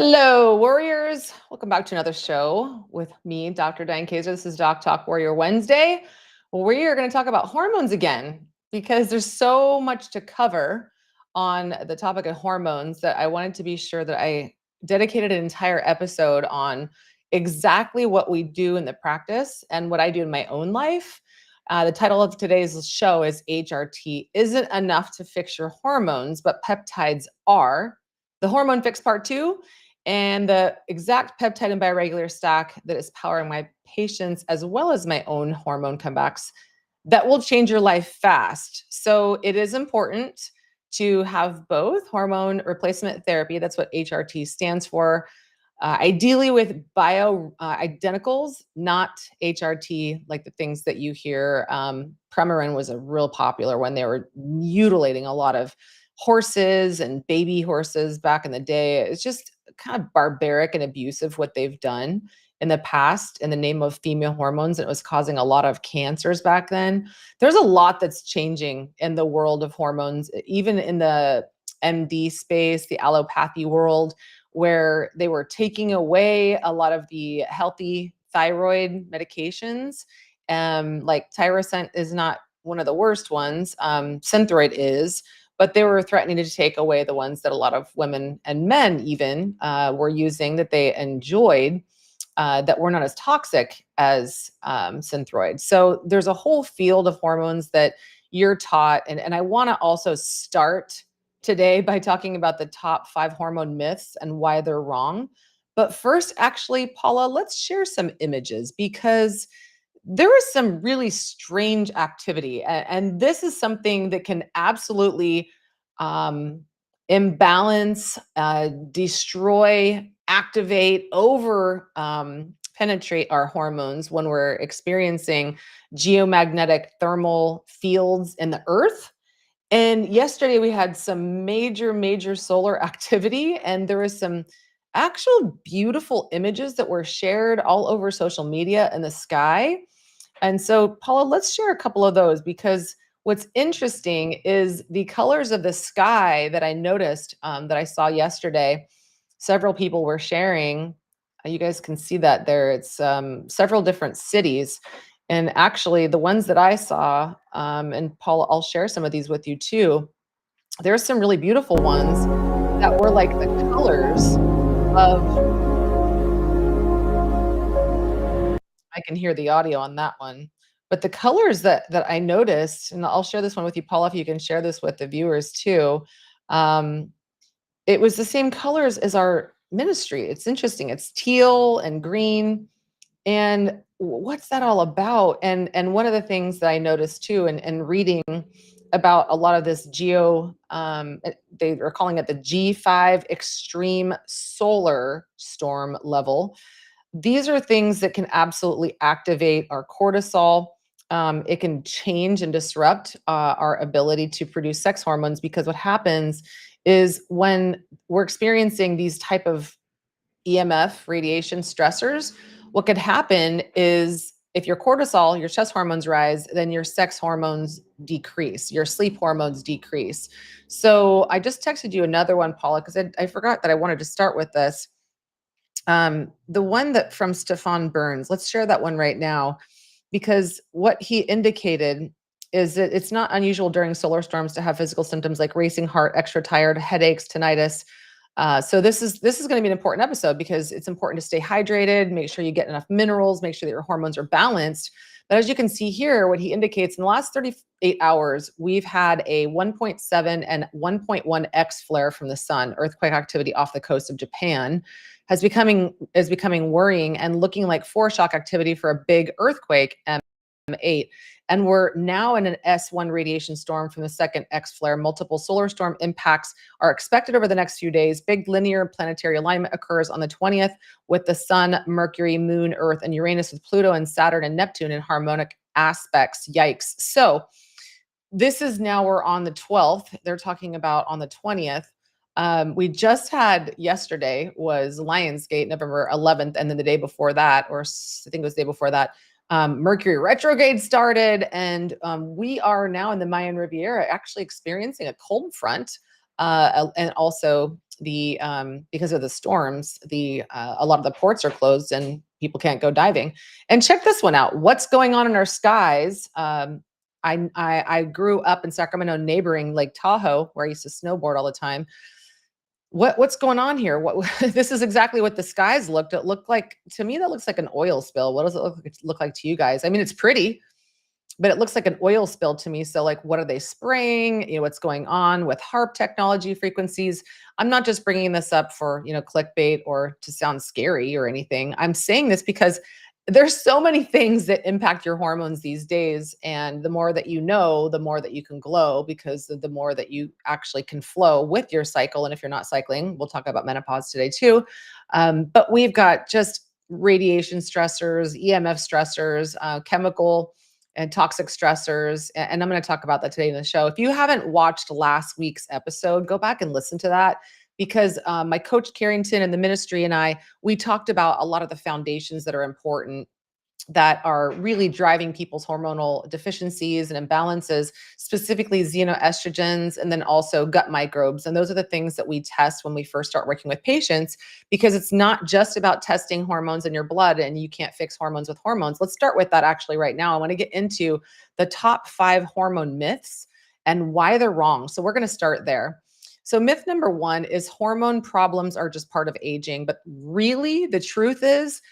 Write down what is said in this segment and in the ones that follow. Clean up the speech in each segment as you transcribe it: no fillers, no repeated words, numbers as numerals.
Hello, warriors. Welcome back to another show with me, Dr. Diane Kaiser. This is Doc Talk Warrior Wednesday. We are going to talk about hormones again because there's so much to cover on the topic of hormones that I wanted to be sure that I dedicated an entire episode on exactly what we do in the practice and what I do in my own life. The title of today's show is HRT Isn't Enough to Fix Your Hormones, but Peptides Are. The Hormone Fix Part 2 and the exact peptide and bioregulator stack that is powering my patients as well as my own hormone comebacks that will change your life fast. So it is important to have both hormone replacement therapy. That's what HRT stands for. Ideally with bio identicals, not HRT, like the things that you hear. Premarin was a real popular one. They were mutilating a lot of horses and baby horses back in the day. It's just kind of barbaric and abusive what they've done in the past in the name of female hormones. And it was causing a lot of cancers back then. There's a lot that's changing in the world of hormones, even in the MD space, the allopathy world, where they were taking away a lot of the healthy thyroid medications. Like Tyrosine is not one of the worst ones. Synthroid is, but they were threatening to take away the ones that a lot of women and men even were using that they enjoyed that were not as toxic as Synthroid. So there's a whole field of hormones that you're taught. And I want to also start today by talking about the top 5 hormone myths and why they're wrong. But first, actually, Paula, let's share some images because there is some really strange activity. And this is something that can absolutely um, imbalance, destroy, activate, over penetrate our hormones when we're experiencing geomagnetic thermal fields in the earth. And yesterday we had some major solar activity, and there was some actual beautiful images that were shared all over social media in the sky. And so, Paula, let's share a couple of those because what's interesting is the colors of the sky that I noticed that I saw yesterday. Several people were sharing. You guys can see that there. It's several different cities. And actually, the ones that I saw, and Paula, I'll share some of these with you too. There's some really beautiful ones that were like the colors of, I can hear the audio on that one. But the colors that I noticed, and I'll share this one with you, Paula, if you can share this with the viewers too. Um, it was the same colors as our ministry. It's interesting. It's teal and green. And what's that all about? And one of the things that I noticed too, and reading about a lot of this they are calling it the G5 extreme solar storm level. These are things that can absolutely activate our cortisol. It can change and disrupt our ability to produce sex hormones because what happens is when we're experiencing these type of EMF radiation stressors, what could happen is if your cortisol, your stress hormones rise, then your sex hormones decrease, your sleep hormones decrease. So I just texted you another one, Paula, because I forgot that I wanted to start with this. The one that from Stefan Burns, let's share that one right now, because what he indicated is that it's not unusual during solar storms to have physical symptoms like racing heart, extra tired, headaches, tinnitus. So this is going to be an important episode because it's important to stay hydrated, make sure you get enough minerals, make sure that your hormones are balanced. But as you can see here, what he indicates in the last 38 hours, we've had a 1.7 and 1.1x flare from the sun. Earthquake activity off the coast of Japan is becoming worrying and looking like foreshock activity for a big earthquake, M8. And we're now in an S1 radiation storm from the second X flare. Multiple solar storm impacts are expected over the next few days. Big linear planetary alignment occurs on the 20th with the sun, Mercury, moon, Earth, and Uranus, with Pluto and Saturn and Neptune in harmonic aspects. Yikes. So this is now, we're on the 12th. They're talking about on the 20th. We just had, yesterday was Lionsgate, November 11th. And then the day before that, or I think it was the day before that, Mercury retrograde started, and we are now in the Mayan Riviera actually experiencing a cold front and also because of the storms, a lot of the ports are closed and people can't go diving. And check this one out. What's going on in our skies? I grew up in Sacramento, neighboring Lake Tahoe, where I used to snowboard all the time. What's going on here? What this is exactly what the skies looked. It looked like, to me, that looks like an oil spill. What does it look like to you guys? I mean, it's pretty, but it looks like an oil spill to me. So like, what are they spraying? What's going on with HARP technology frequencies? I'm not just bringing this up for, clickbait or to sound scary or anything. I'm saying this because there's so many things that impact your hormones these days. And the more that you know, the more that you can glow, because the more that you actually can flow with your cycle. And if you're not cycling, we'll talk about menopause today too. But we've got just radiation stressors, EMF stressors, chemical and toxic stressors. And I'm going to talk about that today in the show. If you haven't watched last week's episode, go back and listen to that, because my coach Carrington and the ministry and we talked about a lot of the foundations that are important, that are really driving people's hormonal deficiencies and imbalances, specifically xenoestrogens, and then also gut microbes. And those are the things that we test when we first start working with patients, because it's not just about testing hormones in your blood and you can't fix hormones with hormones. Let's start with that actually right now. I want to get into the top 5 hormone myths and why they're wrong. So we're going to start there. So myth number 1 is hormone problems are just part of aging. But really, the truth is,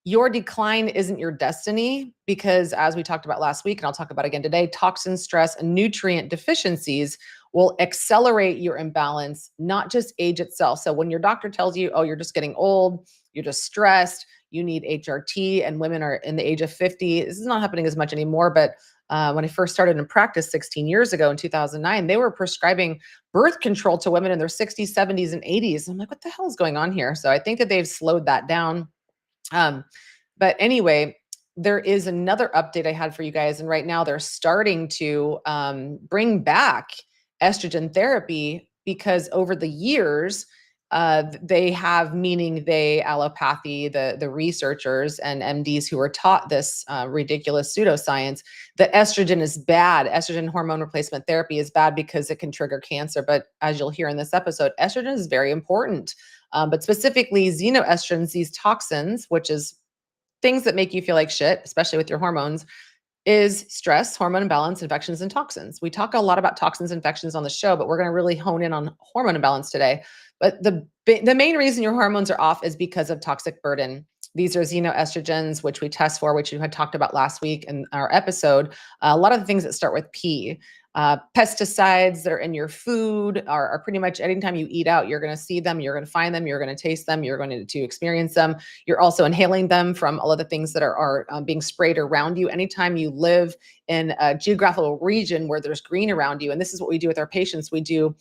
your decline isn't your destiny, because as we talked about last week, and I'll talk about again today, toxin, stress, and nutrient deficiencies will accelerate your imbalance, not just age itself. So when your doctor tells you, oh, you're just getting old, you're just stressed, you need HRT, and women are in the age of 50, this is not happening as much anymore. But when I first started in practice 16 years ago in 2009, they were prescribing birth control to women in their 60s, 70s, and 80s. I'm like, what the hell is going on here? So I think that they've slowed that down. But anyway, there is another update I had for you guys. And right now they're starting to bring back estrogen therapy, because over the years, they have, meaning allopathy, the researchers and MDs who are taught this ridiculous pseudoscience, that estrogen is bad. Estrogen hormone replacement therapy is bad because it can trigger cancer. But as you'll hear in this episode, estrogen is very important. But specifically xenoestrogens, these toxins, which is things that make you feel like shit, especially with your hormones, is stress, hormone imbalance, infections, and toxins. We talk a lot about toxins, infections on the show, but we're going to really hone in on hormone imbalance today. But the main reason your hormones are off is because of toxic burden. These are xenoestrogens, which we test for, which you had talked about last week in our episode. A lot of the things that start with P. Pesticides that are in your food are pretty much anytime you eat out, you're going to see them, you're going to find them, you're going to taste them, you're going to experience them. You're also inhaling them from all of the things that are being sprayed around you. Anytime you live in a geographical region where there's green around you, and this is what we do with our patients, we do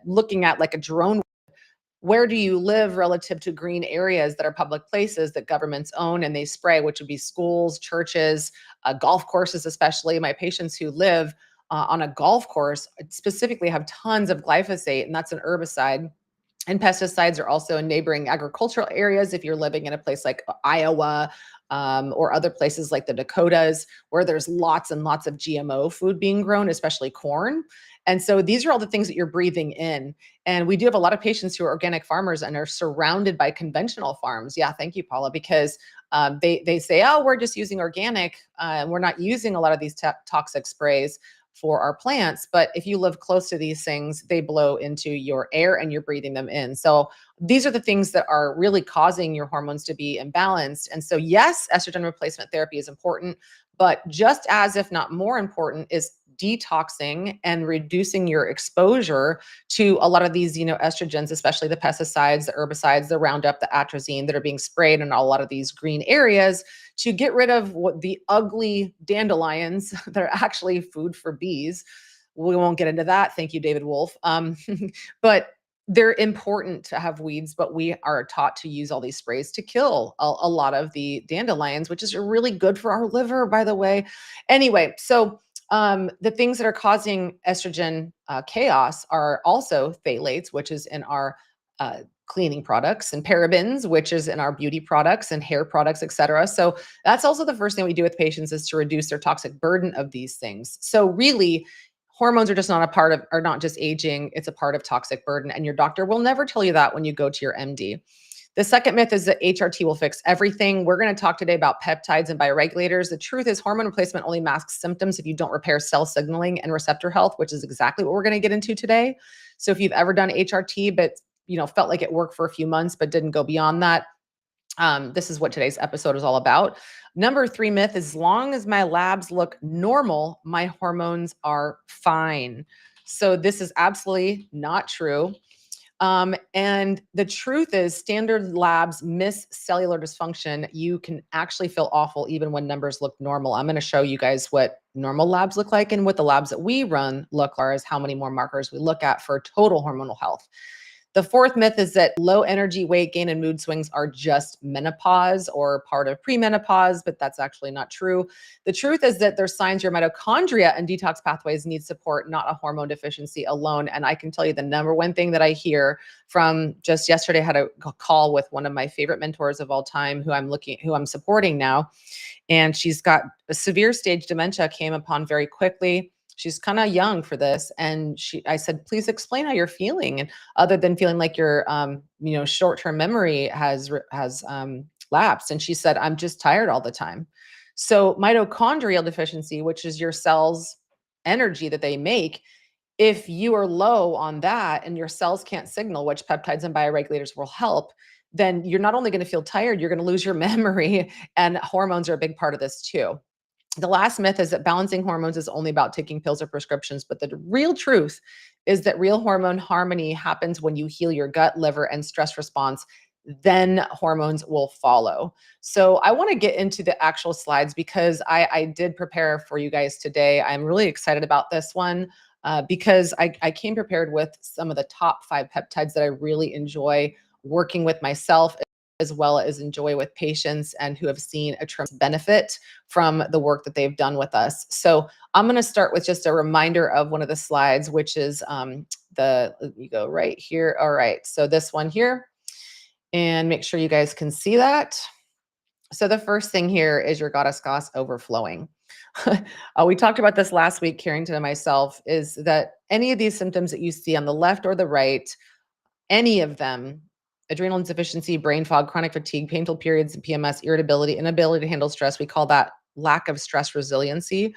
looking at like a drone. Where do you live relative to green areas that are public places that governments own and they spray, which would be schools, churches, golf courses, especially. My patients who live on a golf course specifically have tons of glyphosate, and that's an herbicide. And pesticides are also in neighboring agricultural areas. If you're living in a place like Iowa, or other places like the Dakotas, where there's lots and lots of GMO food being grown, especially corn. And so these are all the things that you're breathing in. And we do have a lot of patients who are organic farmers and are surrounded by conventional farms. Yeah, thank you, Paula, because they say, oh, we're just using organic, and we're not using a lot of these toxic sprays for our plants. But if you live close to these things, they blow into your air and you're breathing them in. So these are the things that are really causing your hormones to be imbalanced. And so yes, estrogen replacement therapy is important, but just as, if not more important, is detoxing and reducing your exposure to a lot of these, estrogens, especially the pesticides, the herbicides, the Roundup, the atrazine that are being sprayed in a lot of these green areas, to get rid of what the ugly dandelions that are actually food for bees. We won't get into that. Thank you, David Wolf. But they're important to have weeds, but we are taught to use all these sprays to kill a lot of the dandelions, which is really good for our liver, by the way. Anyway, so the things that are causing estrogen chaos are also phthalates, which is in our cleaning products, and parabens, which is in our beauty products and hair products, etc. So that's also the first thing we do with patients, is to reduce their toxic burden of these things. So really, Hormones are just not a part of, are not just aging, it's a part of toxic burden. And your doctor will never tell you that when you go to your MD. The second myth is that HRT will fix everything. We're going to talk today about peptides and bioregulators. The truth is, hormone replacement only masks symptoms if you don't repair cell signaling and receptor health, which is exactly what we're going to get into today. So if you've ever done HRT, but felt like it worked for a few months, but didn't go beyond that, this is what today's episode is all about. Number 3 myth: as long as my labs look normal, my hormones are fine. So this is absolutely not true. And the truth is, standard labs miss cellular dysfunction. You can actually feel awful even when numbers look normal. I'm going to show you guys what normal labs look like and what the labs that we run look like, as how many more markers we look at for total hormonal health. The fourth myth is that low energy, weight gain, and mood swings are just menopause or part of premenopause, but that's actually not true. The truth is that there's signs your mitochondria and detox pathways need support, not a hormone deficiency alone. And I can tell you the number one thing that I hear from, just yesterday, I had a call with one of my favorite mentors of all time who I'm supporting now. And she's got a severe stage dementia, came upon very quickly. She's kind of young for this. And I said, please explain how you're feeling. And other than feeling like your, short-term memory has lapsed. And she said, I'm just tired all the time. So mitochondrial deficiency, which is your cells' energy that they make, if you are low on that and your cells can't signal, which peptides and bioregulators will help, then you're not only going to feel tired, you're going to lose your memory. And hormones are a big part of this too. The last myth is that balancing hormones is only about taking pills or prescriptions, but the real truth is that real hormone harmony happens when you heal your gut, liver, and stress response. Then hormones will follow. So I want to get into the actual slides because I did prepare for you guys today. I'm really excited about this one because I came prepared with some of the top 5 peptides that I really enjoy working with myself, as well as enjoy with patients and who have seen a tremendous benefit from the work that they've done with us. So I'm going to start with just a reminder of one of the slides, which is you go right here. All right. So this one here, and make sure you guys can see that. So the first thing here is your goddess goss overflowing. We talked about this last week, Carrington and myself, is that any of these symptoms that you see on the left or the right, any of them, adrenal insufficiency, brain fog, chronic fatigue, painful periods, PMS, irritability, inability to handle stress, we call that lack of stress resiliency.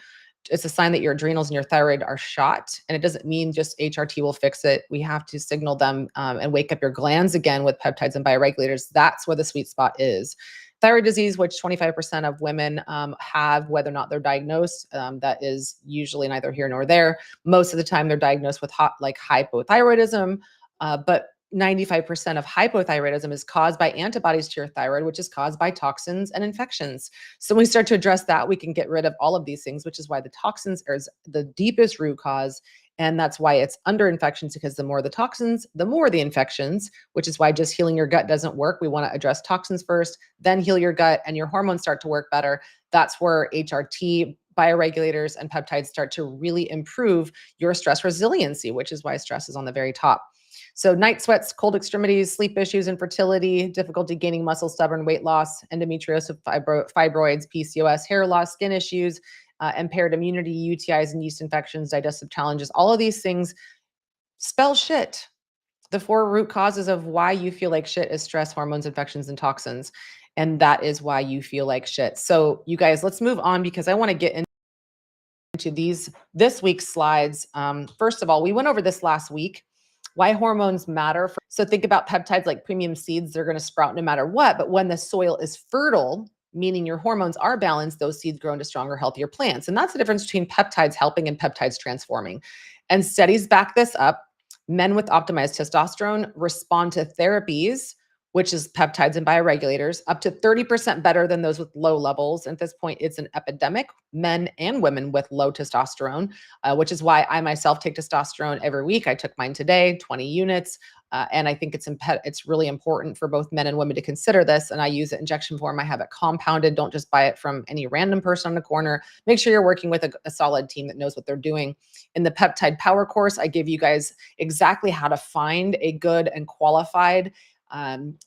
It's a sign that your adrenals and your thyroid are shot. And it doesn't mean just HRT will fix it. We have to signal them and wake up your glands again with peptides and bioregulators. That's where the sweet spot is. Thyroid disease, which 25% of women have, whether or not they're diagnosed, that is usually neither here nor there. Most of the time they're diagnosed with hypothyroidism, but 95% of hypothyroidism is caused by antibodies to your thyroid, which is caused by toxins and infections. So when we start to address that, we can get rid of all of these things, which is why the toxins are the deepest root cause. And that's why it's under infections, because the more the toxins, the more the infections, which is why just healing your gut doesn't work. We want to address toxins first, then heal your gut, and your hormones start to work better. That's where HRT, bioregulators, and peptides start to really improve your stress resiliency, which is why stress is on the very top. So night sweats, cold extremities, sleep issues, infertility, difficulty gaining muscle, stubborn weight loss, endometriosis, fibroids, PCOS, hair loss, skin issues, impaired immunity, UTIs and yeast infections, digestive challenges, all of these things spell shit. The 4 root causes of why you feel like shit is stress, hormones, infections, and toxins. And that is why you feel like shit. So you guys, let's move on because I want to get into this week's slides. First of all, we went over this last week, why hormones matter. So think about peptides like premium seeds. They're going to sprout no matter what. But when the soil is fertile, meaning your hormones are balanced, those seeds grow into stronger, healthier plants. And that's the difference between peptides helping and peptides transforming. And studies back this up. Men with optimized testosterone respond to therapies, which is peptides and bioregulators, up to 30% better than those with low levels. At this point, it's an epidemic, men and women with low testosterone, which is why I myself take testosterone every week. I took mine today, 20 units. And I think it's really important for both men and women to consider this. And I use it injection form. I have it compounded. Don't just buy it from any random person on the corner. Make sure you're working with a solid team that knows what they're doing. In the Peptide Power course, I give you guys exactly how to find a good and qualified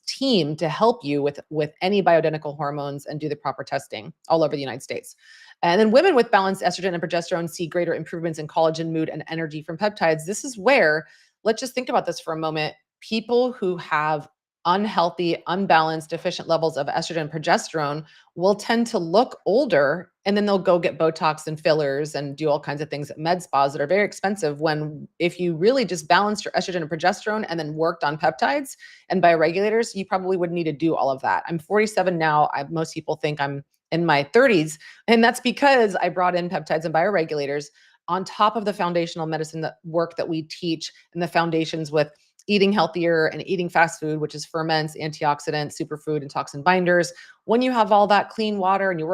team to help you with any bioidentical hormones and do the proper testing all over the United States. And then women with balanced estrogen and progesterone see greater improvements in collagen, mood, and energy from peptides. This is where, let's just think about this for a moment. People who have unhealthy, unbalanced, deficient levels of estrogen and progesterone will tend to look older, and then they'll go get Botox and fillers and do all kinds of things at med spas that are very expensive. When if you really just balanced your estrogen and progesterone and then worked on peptides and bioregulators, you probably wouldn't need to do all of that. I'm 47 now. Most people think I'm in my 30s, and that's because I brought in peptides and bioregulators on top of the foundational medicine that work that we teach, and the foundations with eating healthier and eating fast food, which is ferments, antioxidants, superfood, and toxin binders. When you have all that clean water and you're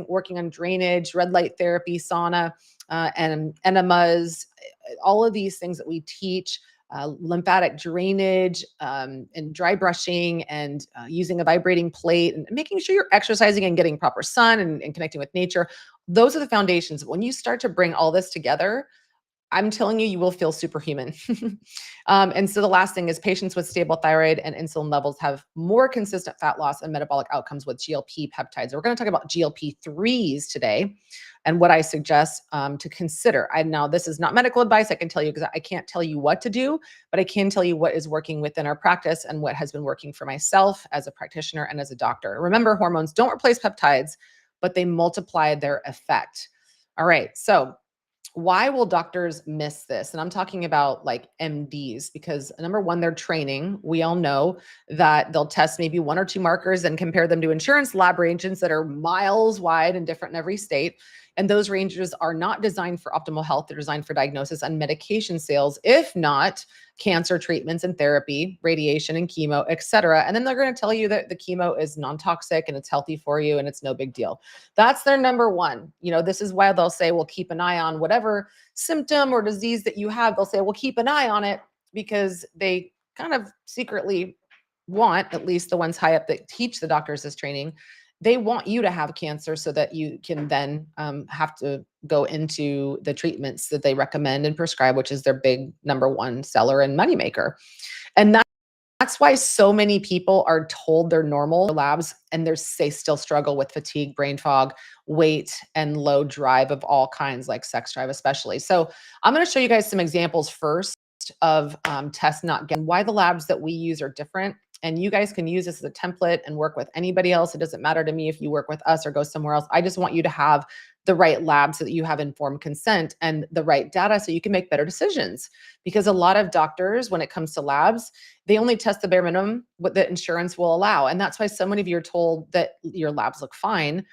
working on drainage, red light therapy, sauna, and enemas, all of these things that we teach, lymphatic drainage, and dry brushing, and using a vibrating plate, and making sure you're exercising and getting proper sun, and connecting with nature. Those are the foundations. When you start to bring all this together, I'm telling you, you will feel superhuman. And so the last thing is patients with stable thyroid and insulin levels have more consistent fat loss and metabolic outcomes with GLP peptides. We're going to talk about GLP-3s today and what I suggest to consider. Now, this is not medical advice. I can tell you because I can't tell you what to do, but I can tell you what is working within our practice and what has been working for myself as a practitioner and as a doctor. Remember, hormones don't replace peptides, but they multiply their effect. All right. So why will doctors miss this? And I'm talking about like MDs, because number one, they're training. We all know that they'll test maybe one or two markers and compare them to insurance lab ranges that are miles wide and different in every state. And those ranges are not designed for optimal health. They're designed for diagnosis and medication sales, if not cancer treatments and therapy, radiation and chemo, et cetera. And then they're going to tell you that the chemo is non-toxic and it's healthy for you and it's no big deal. That's their number one. This is why they'll say, we'll keep an eye on whatever symptom or disease that you have. They'll say, we'll keep an eye on it, because they kind of secretly want, at least the ones high up that teach the doctors this training, they want you to have cancer so that you can then have to go into the treatments that they recommend and prescribe, which is their big number one seller and moneymaker. And that's why so many people are told they're normal labs, and they still struggle with fatigue, brain fog, weight, and low drive of all kinds, like sex drive especially. So I'm going to show you guys some examples first of tests not getting, why the labs that we use are different. And you guys can use this as a template and work with anybody else. It doesn't matter to me if you work with us or go somewhere else. I just want you to have the right lab so that you have informed consent and the right data so you can make better decisions. Because a lot of doctors, when it comes to labs, they only test the bare minimum, what the insurance will allow. And that's why so many of you are told that your labs look fine.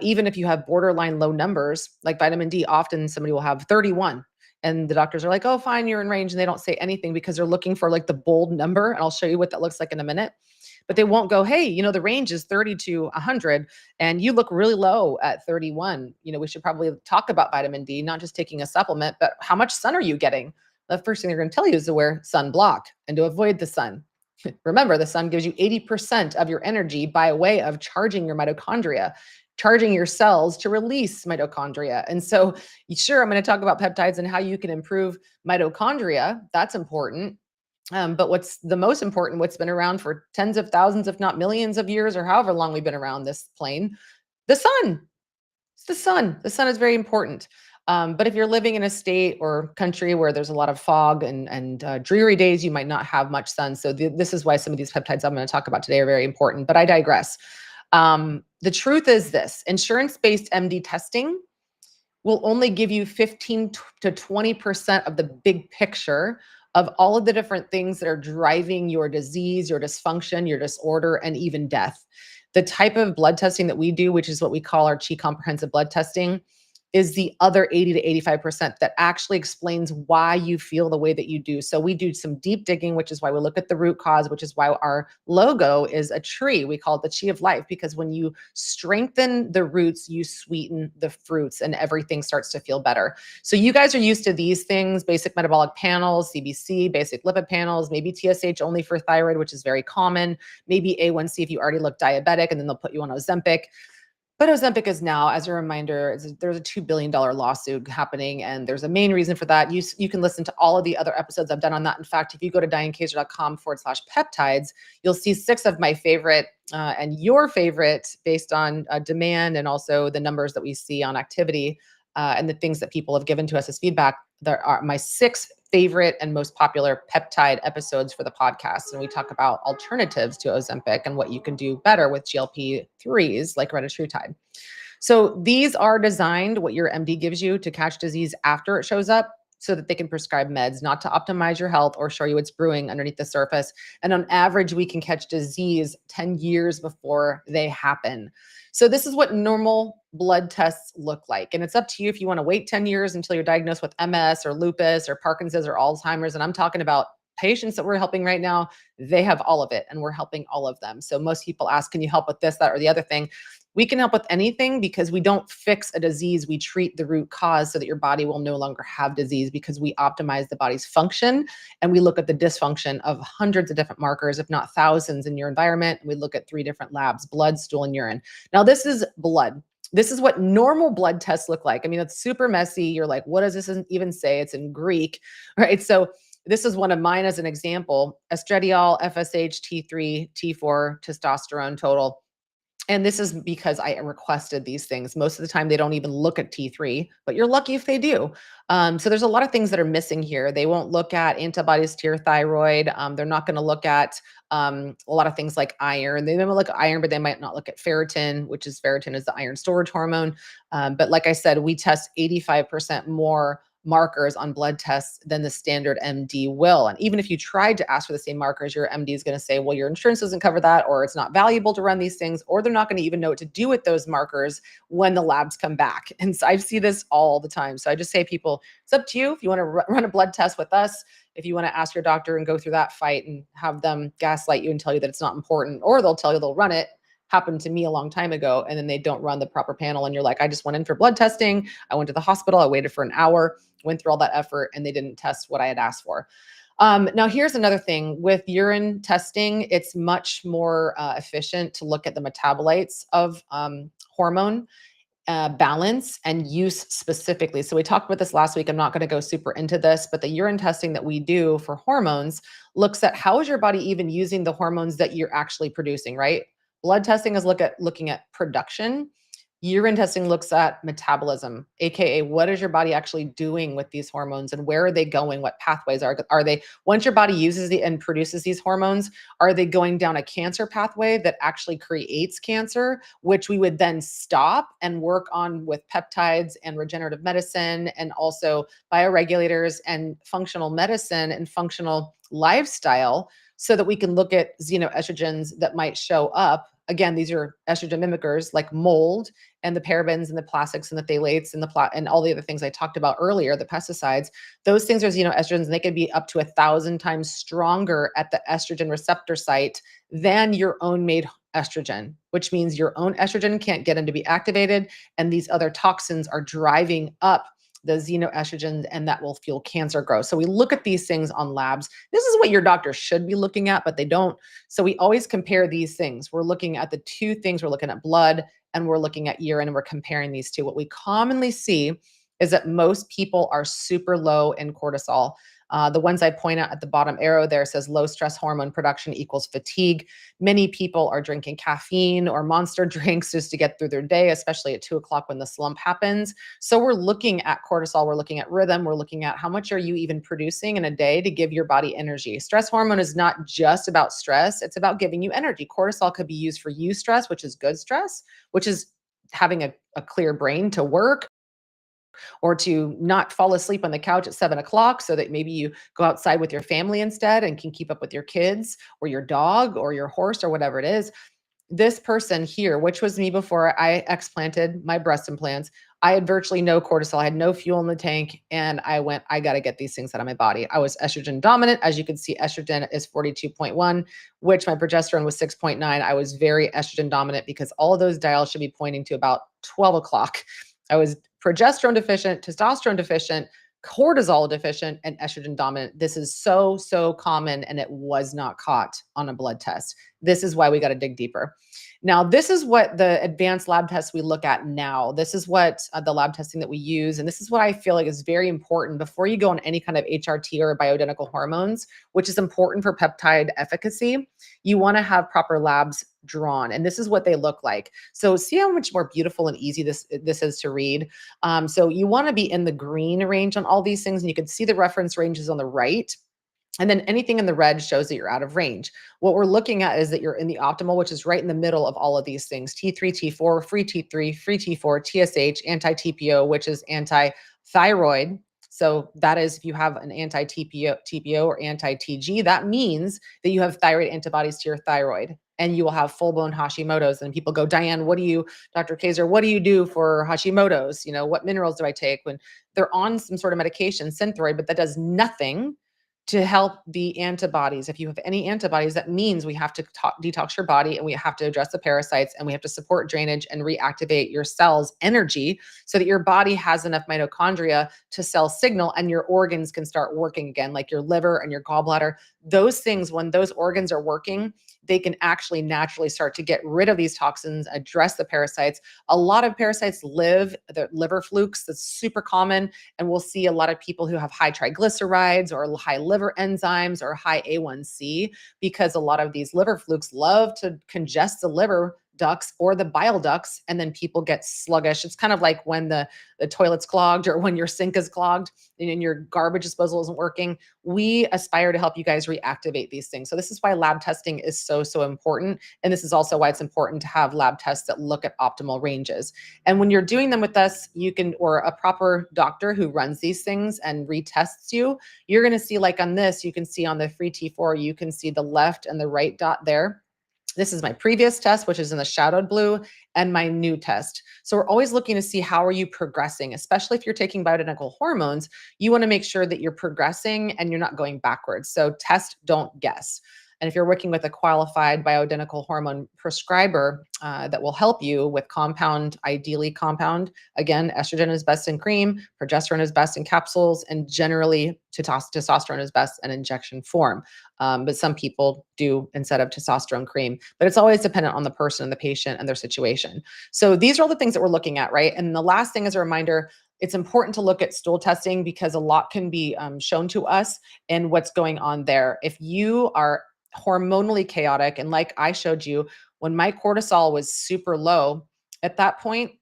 Even if you have borderline low numbers, like vitamin D, often somebody will have 31. And the doctors are like, oh, fine, you're in range. And they don't say anything because they're looking for like the bold number. And I'll show you what that looks like in a minute. But they won't go, hey, the range is 30 to 100 and you look really low at 31. We should probably talk about vitamin D, not just taking a supplement, but how much sun are you getting? The first thing they're going to tell you is to wear sunblock and to avoid the sun. Remember, the sun gives you 80% of your energy by way of charging your mitochondria, charging your cells to release mitochondria. And so, sure, I'm going to talk about peptides and how you can improve mitochondria. That's important. But what's the most important, what's been around for tens of thousands, if not millions of years, or however long we've been around this plane, the sun. It's the sun. The sun is very important. But if you're living in a state or country where there's a lot of fog and dreary days, you might not have much sun. So this is why some of these peptides I'm going to talk about today are very important. But I digress. The truth is this: insurance-based MD testing will only give you 15 to 20% of the big picture of all of the different things that are driving your disease, your dysfunction, your disorder, and even death. The type of blood testing that we do, which is what we call our Chi comprehensive blood testing, is the other 80 to 85% that actually explains why you feel the way that you do. So we do some deep digging, which is why we look at the root cause, which is why our logo is a tree. We call it the Chi of life, because when you strengthen the roots, you sweeten the fruits and everything starts to feel better. So you guys are used to these things: basic metabolic panels, CBC, basic lipid panels, maybe TSH only for thyroid, which is very common, maybe A1C if you already look diabetic, and then they'll put you on Ozempic. But Ozempic is now, as a reminder, there's a $2 billion lawsuit happening, and there's a main reason for that. You can listen to all of the other episodes I've done on that. In fact, if you go to dianekaiser.com/peptides, you'll see 6 of my favorite and your favorite based on demand and also the numbers that we see on activity and the things that people have given to us as feedback. There are my 6 favorite and most popular peptide episodes for the podcast. And we talk about alternatives to Ozempic and what you can do better with GLP-3s like retatrutide. So these are designed, what your MD gives you, to catch disease after it shows up so that they can prescribe meds, not to optimize your health or show you what's brewing underneath the surface. And on average, we can catch disease 10 years before they happen. So this is what normal blood tests look like. And it's up to you if you want to wait 10 years until you're diagnosed with MS or lupus or Parkinson's or Alzheimer's. And I'm talking about patients that we're helping right now. They have all of it and we're helping all of them. So most people ask, can you help with this, that, or the other thing? We can help with anything because we don't fix a disease. We treat the root cause so that your body will no longer have disease, because we optimize the body's function and we look at the dysfunction of hundreds of different markers, if not thousands, in your environment. We look at 3 different labs: blood, stool, and urine. Now, this is blood. This is what normal blood tests look like. I mean, it's super messy. You're like, what does this even say? It's in Greek, right? So this is one of mine as an example: estradiol, FSH, T3, T4, testosterone total. And this is because I requested these things. Most of the time, they don't even look at T3, but you're lucky if they do. So there's a lot of things that are missing here. They won't look at antibodies to your thyroid. They're not going to look at a lot of things like iron. They may look at iron, but they might not look at ferritin, which is ferritin is the iron storage hormone. But like I said, we test 85% more markers on blood tests than the standard MD will. And even if you tried to ask for the same markers, your MD is going to say, well, your insurance doesn't cover that, or it's not valuable to run these things, or they're not going to even know what to do with those markers when the labs come back. And so I see this all the time. So I just say, people, it's up to you. If you want to run a blood test with us, if you want to ask your doctor and go through that fight and have them gaslight you and tell you that it's not important, or they'll tell you they'll run it. Happened to me a long time ago, and then they don't run the proper panel, and you're like, I just went in for blood testing, I went to the hospital, I waited for an hour, went through all that effort, and they didn't test what I had asked for. Now here's another thing with urine testing. It's much more efficient to look at the metabolites of hormone balance and use specifically. So we talked about this last week. I'm not going to go super into this, but the urine testing that we do for hormones looks at how is your body even using the hormones that you're actually producing, right? Blood testing is looking at production. Urine testing looks at metabolism, aka what is your body actually doing with these hormones and where are they going? What pathways are they? Once your body uses and produces these hormones, are they going down a cancer pathway that actually creates cancer, which we would then stop and work on with peptides and regenerative medicine and also bioregulators and functional medicine and functional lifestyle, so that we can look at xenoestrogens that might show up. Again, these are estrogen mimickers like mold and the parabens and the plastics and the phthalates and and all the other things I talked about earlier, the pesticides. Those things are xenoestrogens, and they can be up to 1,000 times stronger at the estrogen receptor site than your own made estrogen, which means your own estrogen can't get in to be activated, and these other toxins are driving up the xenoestrogens, and that will fuel cancer growth. So we look at these things on labs. This is what your doctor should be looking at, but they don't. So we always compare these things. We're looking at the 2 things. We're looking at blood and we're looking at urine, and we're comparing these 2. What we commonly see is that most people are super low in cortisol. The ones I point out at the bottom arrow there says low stress hormone production equals fatigue. Many people are drinking caffeine or monster drinks just to get through their day, especially at 2:00 when the slump happens. So we're looking at cortisol, we're looking at rhythm, we're looking at how much are you even producing in a day to give your body energy. Stress hormone is not just about stress, it's about giving you energy. Cortisol could be used for eustress, which is good stress, which is having a clear brain to work, or to not fall asleep on the couch at 7:00 so that maybe you go outside with your family instead and can keep up with your kids or your dog or your horse or whatever it is. This person here, which was me before I explanted my breast implants, I had virtually no cortisol. I had no fuel in the tank. And I went, I got to get these things out of my body. I was estrogen dominant. As you can see, estrogen is 42.1, which my progesterone was 6.9. I was very estrogen dominant because all of those dials should be pointing to about 12:00. I was progesterone deficient, testosterone deficient, cortisol deficient, and estrogen dominant. This is so, so common, and it was not caught on a blood test. This is why we got to dig deeper. Now, this is what the advanced lab tests we look at now. This is what the lab testing that we use. And this is what I feel like is very important before you go on any kind of HRT or bioidentical hormones, which is important for peptide efficacy. You want to have proper labs drawn. And this is what they look like. So see how much more beautiful and easy this is to read. So you want to be in the green range on all these things. And you can see the reference ranges on the right. And then anything in the red shows that you're out of range. What we're looking at is that you're in the optimal, which is right in the middle of all of these things: T3, T4, free T3, free T4, TSH, anti-TPO, which is anti-thyroid. So that is, if you have an anti-TPO or anti-TG, that means that you have thyroid antibodies to your thyroid, and you will have full-blown Hashimoto's. And people go, Diane, Dr. Kaiser, what do you do for Hashimoto's? What minerals do I take? When they're on some sort of medication, Synthroid, but that does nothing to help the antibodies. If you have any antibodies, that means we have to detox your body, and we have to address the parasites, and we have to support drainage and reactivate your cells' energy so that your body has enough mitochondria to cell signal and your organs can start working again, like your liver and your gallbladder. Those things, when those organs are working, they can actually naturally start to get rid of these toxins, address the parasites. A lot of parasites live, the liver flukes, that's super common. And we'll see a lot of people who have high triglycerides or high liver enzymes or high A1C, because a lot of these liver flukes love to congest the liver ducts or the bile ducts, and then people get sluggish. It's kind of like when the toilet's clogged, or when your sink is clogged and your garbage disposal isn't working. We aspire to help you guys reactivate these things. So this is why lab testing is so important. And this is also why it's important to have lab tests that look at optimal ranges. And when you're doing them with us, or a proper doctor who runs these things and retests you, you're going to see, like on this, you can see on the free T4, you can see the left and the right dot there. This is my previous test, which is in the shadowed blue, and my new test. So we're always looking to see how are you progressing, especially if you're taking bioidentical hormones. You want to make sure that you're progressing and you're not going backwards. So test, don't guess. And if you're working with a qualified bioidentical hormone prescriber that will help you with compound, ideally compound, again, estrogen is best in cream, progesterone is best in capsules, and generally testosterone is best in injection form. But some people do instead of testosterone cream, but it's always dependent on the person and the patient and their situation. So these are all the things that we're looking at, right? And the last thing, as a reminder, it's important to look at stool testing, because a lot can be shown to us and what's going on there. If you are hormonally chaotic, and like I showed you, when my cortisol was super low, at that point,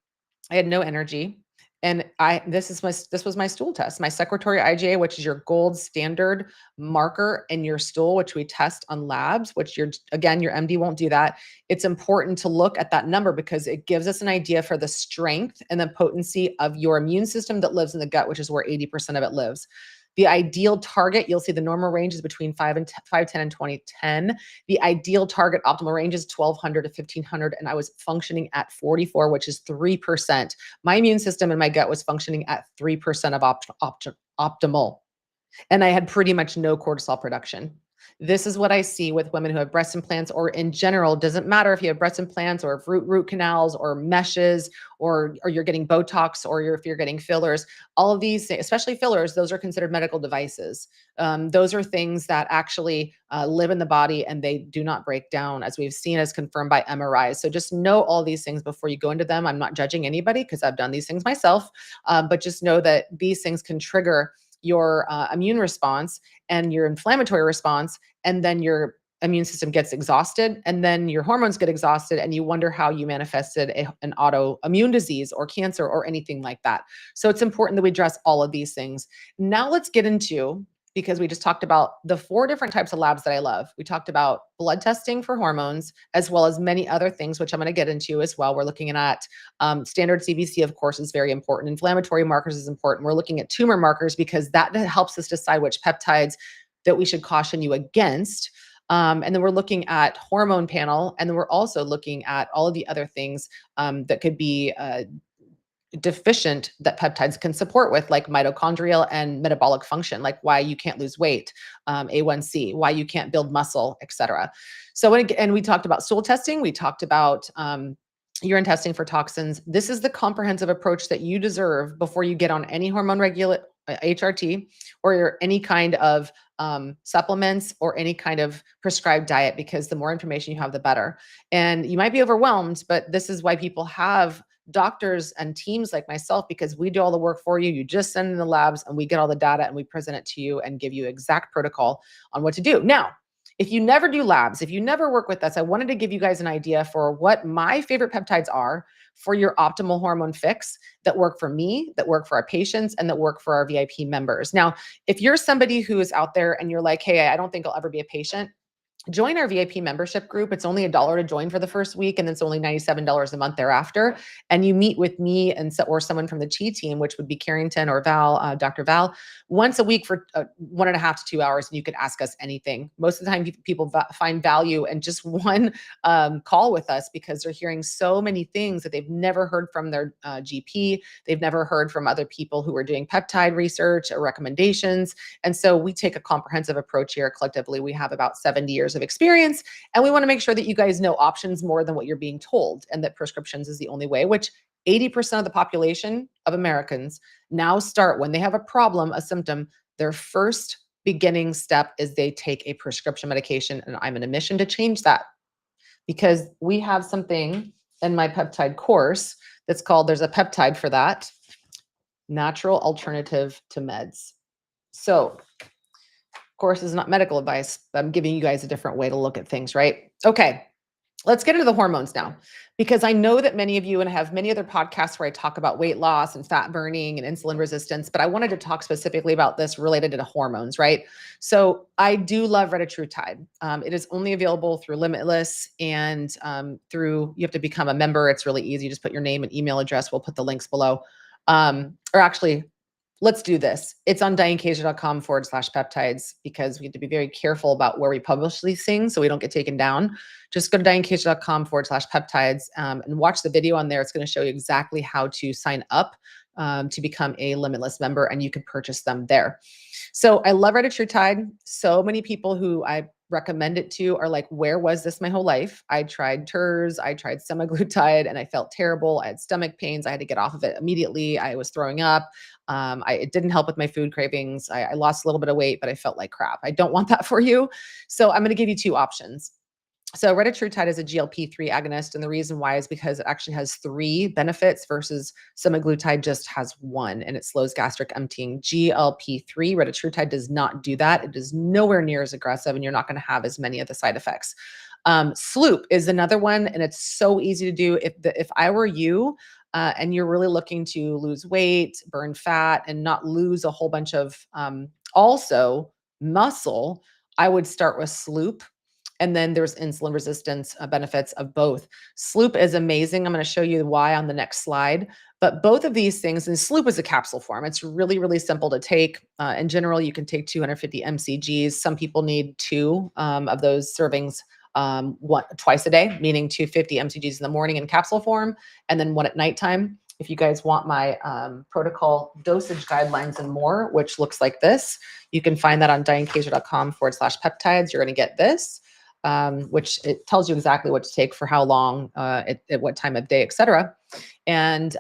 I had no energy. And this was my stool test, my secretory IgA, which is your gold standard marker in your stool, which we test on labs, which your MD won't do that. It's important to look at that number because it gives us an idea for the strength and the potency of your immune system that lives in the gut, which is where 80% of it lives. The ideal target, you'll see the normal range is between 510 and 2010. The ideal target optimal range is 1200 to 1500. And I was functioning at 44, which is 3%. My immune system and my gut was functioning at 3% of optimal. And I had pretty much no cortisol production. This is what I see with women who have breast implants, or in general, doesn't matter if you have breast implants or root canals or meshes, or you're getting Botox, or if you're getting fillers. All of these, especially fillers, those are considered medical devices. Those are things that actually live in the body, and they do not break down, as we've seen, as confirmed by MRIs. So just know all these things before you go into them. I'm not judging anybody because I've done these things myself, but just know that these things can trigger your immune response and your inflammatory response, and then your immune system gets exhausted, and then your hormones get exhausted, and you wonder how you manifested an autoimmune disease or cancer or anything like that. So it's important that we address all of these things. Now let's get into, because we just talked about the 4 different types of labs that I love. We talked about blood testing for hormones, as well as many other things, which I'm going to get into as well. We're looking at standard CBC, of course, is very important. Inflammatory markers is important. We're looking at tumor markers because that helps us decide which peptides that we should caution you against. And then we're looking at hormone panel. And then we're also looking at all of the other things that could be deficient that peptides can support with, like mitochondrial and metabolic function, like why you can't lose weight, A1C, why you can't build muscle, etc. So, and we talked about stool testing. We talked about urine testing for toxins. This is the comprehensive approach that you deserve before you get on any hormone HRT or any kind of supplements or any kind of prescribed diet, because the more information you have, the better. And you might be overwhelmed, but this is why people have doctors and teams like myself, because we do all the work for you. You just send in the labs and we get all the data and we present it to you and give you exact protocol on what to do. Now, if you never do labs, if you never work with us, I wanted to give you guys an idea for what my favorite peptides are for your optimal hormone fix that work for me, that work for our patients, and that work for our VIP members. Now, if you're somebody who is out there and you're like, hey, I don't think I'll ever be a patient, join our VIP membership group. It's only $1 to join for the first week, and it's only $97 a month thereafter. And you meet with me or someone from the Chi team, which would be Carrington or Val, Dr. Val, once a week for 1.5 to 2 hours, and you could ask us anything. Most of the time, people find value in just one call with us, because they're hearing so many things that they've never heard from their GP. They've never heard from other people who are doing peptide research or recommendations. And so we take a comprehensive approach here. Collectively, we have about 70 years of experience, and we want to make sure that you guys know options more than what you're being told, and that prescriptions is the only way, which 80% of the population of Americans now start when they have a problem, a symptom. Their first beginning step is they take a prescription medication, and I'm in a mission to change that, because we have something in my peptide course that's called, there's a peptide for that, natural alternative to meds. So course, is not medical advice, but I'm giving you guys a different way to look at things, right? Okay, let's get into the hormones now, because I know that many of you, and I have many other podcasts where I talk about weight loss and fat burning and insulin resistance, but I wanted to talk specifically about this related to hormones, right? So I do love retatrutide. It is only available through Limitless, and you have to become a member. It's really easy. Just put your name and email address. We'll put the links below. Or actually, let's do this. It's on dianecasia.com/peptides, because we have to be very careful about where we publish these things so we don't get taken down. Just go to dianecasia.com/peptides and watch the video on there. It's going to show you exactly how to sign up to become a Limitless member, and you can purchase them there. So I love retatrutide. So many people who I recommend it to are like, where was this my whole life? I tried TERS, I tried semaglutide, and I felt terrible. I had stomach pains. I had to get off of it immediately. I was throwing up. It didn't help with my food cravings. I lost a little bit of weight, but I felt like crap. I don't want that for you. So I'm going to give you two options. So retatrutide is a GLP-3 agonist, and the reason why is because it actually has 3 benefits versus semaglutide just has 1, and it slows gastric emptying. GLP-3, retatrutide does not do that. It is nowhere near as aggressive, and you're not going to have as many of the side effects. Sloop is another one, and it's so easy to do. If I were you, and you're really looking to lose weight, burn fat, and not lose a whole bunch of also muscle, I would start with Sloop. And then there's insulin resistance benefits of both. Sloop is amazing. I'm going to show you why on the next slide. But both of these things, and Sloop is a capsule form. It's really, really simple to take. In general, you can take 250 mcgs. Some people need 2 of those servings twice a day, meaning 250 mcgs in the morning in capsule form, and then 1 at nighttime. If you guys want my protocol dosage guidelines and more, which looks like this, you can find that on dianecasia.com/peptides. You're going to get this. Which it tells you exactly what to take for how long, at what time of day, et cetera. And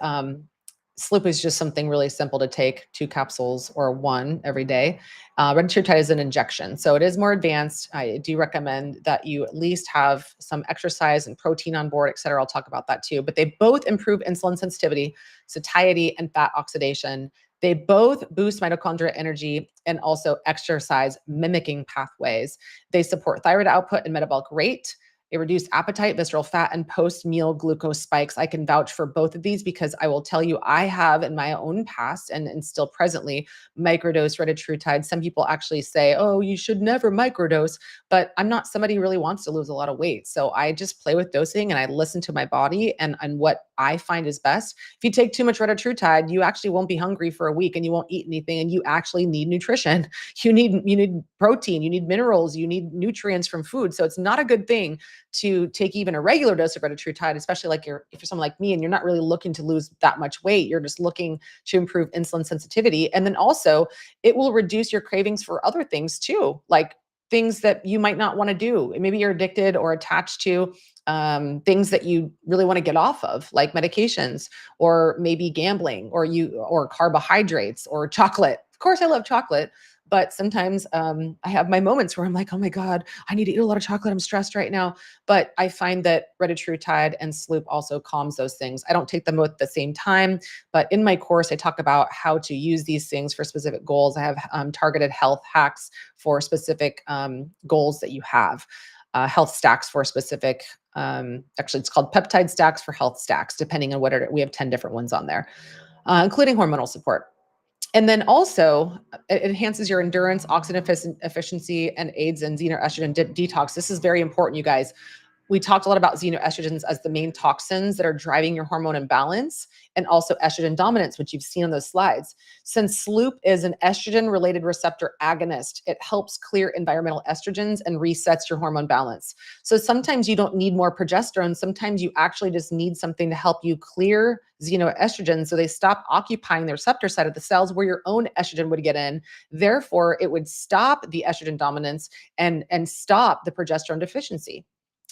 Sloop is just something really simple to take, 2 capsules or 1 every day. Retatrutide is an injection, so it is more advanced. I do recommend that you at least have some exercise and protein on board, et cetera. I'll talk about that too. But they both improve insulin sensitivity, satiety, and fat oxidation. They both boost mitochondrial energy and also exercise mimicking pathways. They support thyroid output and metabolic rate. They reduce appetite, visceral fat, and post-meal glucose spikes. I can vouch for both of these, because I will tell you, I have in my own past and still presently microdose retatrutide. Some people actually say, oh, you should never microdose, but I'm not somebody who really wants to lose a lot of weight. So I just play with dosing, and I listen to my body and what I find is best. If you take too much retatrutide, you actually won't be hungry for a week, and you won't eat anything, and you actually need nutrition. You need protein, you need minerals, you need nutrients from food. So it's not a good thing to take even a regular dose of retatrutide, especially if you're someone like me and you're not really looking to lose that much weight. You're just looking to improve insulin sensitivity. And then also it will reduce your cravings for other things too, like things that you might not want to do. Maybe you're addicted or attached to things that you really want to get off of, like medications, or maybe gambling, or carbohydrates, or chocolate. Of course, I love chocolate, But sometimes I have my moments where I'm like, oh my God, I need to eat a lot of chocolate. I'm stressed right now. But I find that retatrutide and Sloop also calms those things. I don't take them both at the same time, but in my course, I talk about how to use these things for specific goals. I have targeted health hacks for specific goals that you have, health stacks for specific. Actually, it's called peptide stacks for health stacks, depending on we have 10 different ones on there, including hormonal support. And then also, it enhances your endurance, oxidant efficiency, and aids in xenoestrogen detox. This is very important, you guys. We talked a lot about xenoestrogens as the main toxins that are driving your hormone imbalance, and also estrogen dominance, which you've seen on those slides. Since Sloop is an estrogen related receptor agonist, it helps clear environmental estrogens and resets your hormone balance. So sometimes you don't need more progesterone. Sometimes you actually just need something to help you clear xenoestrogens so they stop occupying the receptor side of the cells where your own estrogen would get in. Therefore, it would stop the estrogen dominance and stop the progesterone deficiency.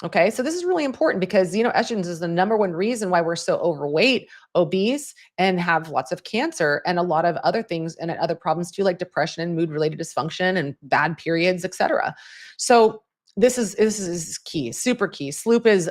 Okay, so this is really important because xenoestrogens is the number one reason why we're so overweight, obese, and have lots of cancer and a lot of other things and other problems too, like depression and mood-related dysfunction and bad periods, etc. So this is key, super key. Sloop is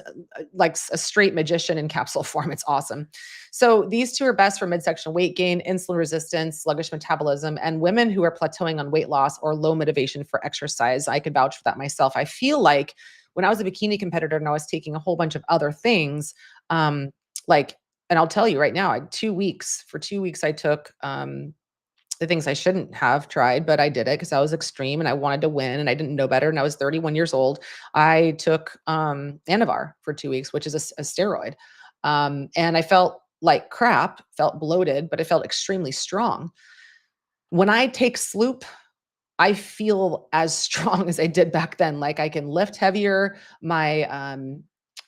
like a straight magician in capsule form. It's awesome. So these two are best for midsection weight gain, insulin resistance, sluggish metabolism, and women who are plateauing on weight loss or low motivation for exercise. I could vouch for that myself. I feel like when I was a bikini competitor and I was taking a whole bunch of other things, um, like, and I'll tell you right now, for 2 weeks, I took the things I shouldn't have tried, but I did it because I was extreme and I wanted to win and I didn't know better. And I was 31 years old. I took Anavar for 2 weeks, which is a steroid. And I felt like crap, felt bloated, but I felt extremely strong. When I take Sloop, I feel as strong as I did back then. Like I can lift heavier. My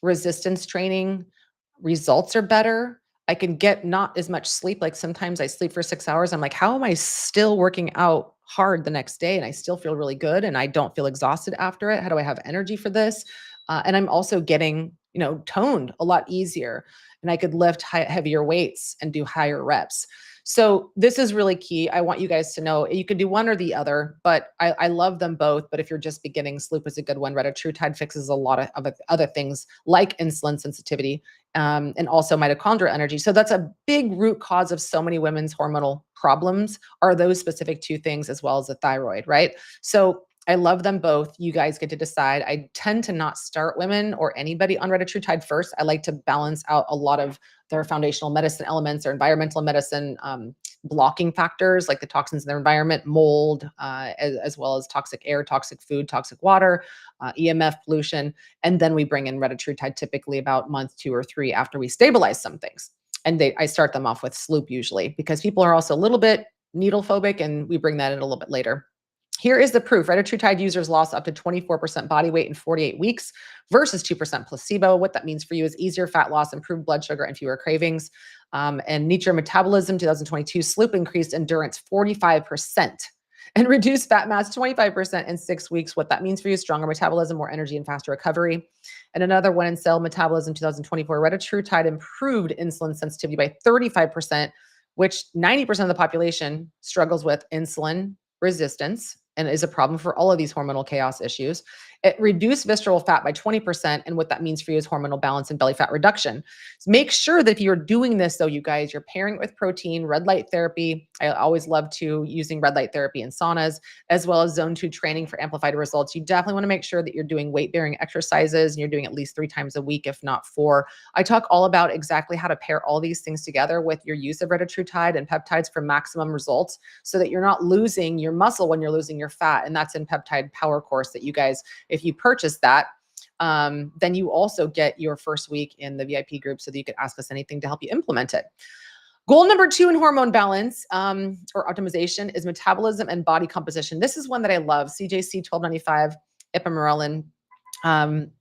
resistance training results are better. I can get not as much sleep. Like sometimes I sleep for 6 hours. I'm like, how am I still working out hard the next day? And I still feel really good and I don't feel exhausted after it. How do I have energy for this? And I'm also getting, toned a lot easier. And I could lift heavier weights and do higher reps. So this is really key. I want you guys to know you can do one or the other, but I love them both. But if you're just beginning, Sloop is a good one. Retatrutide fixes a lot of other things like insulin sensitivity and also mitochondrial energy. So that's a big root cause of so many women's hormonal problems are those specific two things as well as the thyroid, right? So I love them both. You guys get to decide. I tend to not start women or anybody on retatrutide first. I like to balance out a lot of their foundational medicine elements or environmental medicine blocking factors like the toxins in their environment, mold, as well as toxic air, toxic food, toxic water, EMF pollution. And then we bring in retatrutide typically about month 2 or 3 after we stabilize some things. And I start them off with Sloop usually because people are also a little bit needle phobic and we bring that in a little bit later. Here is the proof. Retatrutide users lost up to 24% body weight in 48 weeks versus 2% placebo. What that means for you is easier fat loss, improved blood sugar, and fewer cravings. And Nature Metabolism 2022, Sloop increased endurance 45% and reduced fat mass 25% in 6 weeks. What that means for you is stronger metabolism, more energy, and faster recovery. And another one in Cell Metabolism 2024, retatrutide improved insulin sensitivity by 35%, which 90% of the population struggles with insulin resistance and is a problem for all of these hormonal chaos issues. It reduced visceral fat by 20%. And what that means for you is hormonal balance and belly fat reduction. So make sure that if you're doing this, though, you guys, you're pairing it with protein, red light therapy. I always love using red light therapy in saunas, as well as zone 2 training for amplified results. You definitely want to make sure that you're doing weight bearing exercises and you're doing at least 3 times a week, if not 4. I talk all about exactly how to pair all these things together with your use of retatrutide and peptides for maximum results so that you're not losing your muscle when you're losing your fat. And that's in Peptide Power Course that you guys, if you purchase that, then you also get your first week in the VIP group so that you could ask us anything to help you implement it. Goal number 2 in hormone balance or optimization is metabolism and body composition. This is one that I love, CJC 1295, ipamorelin.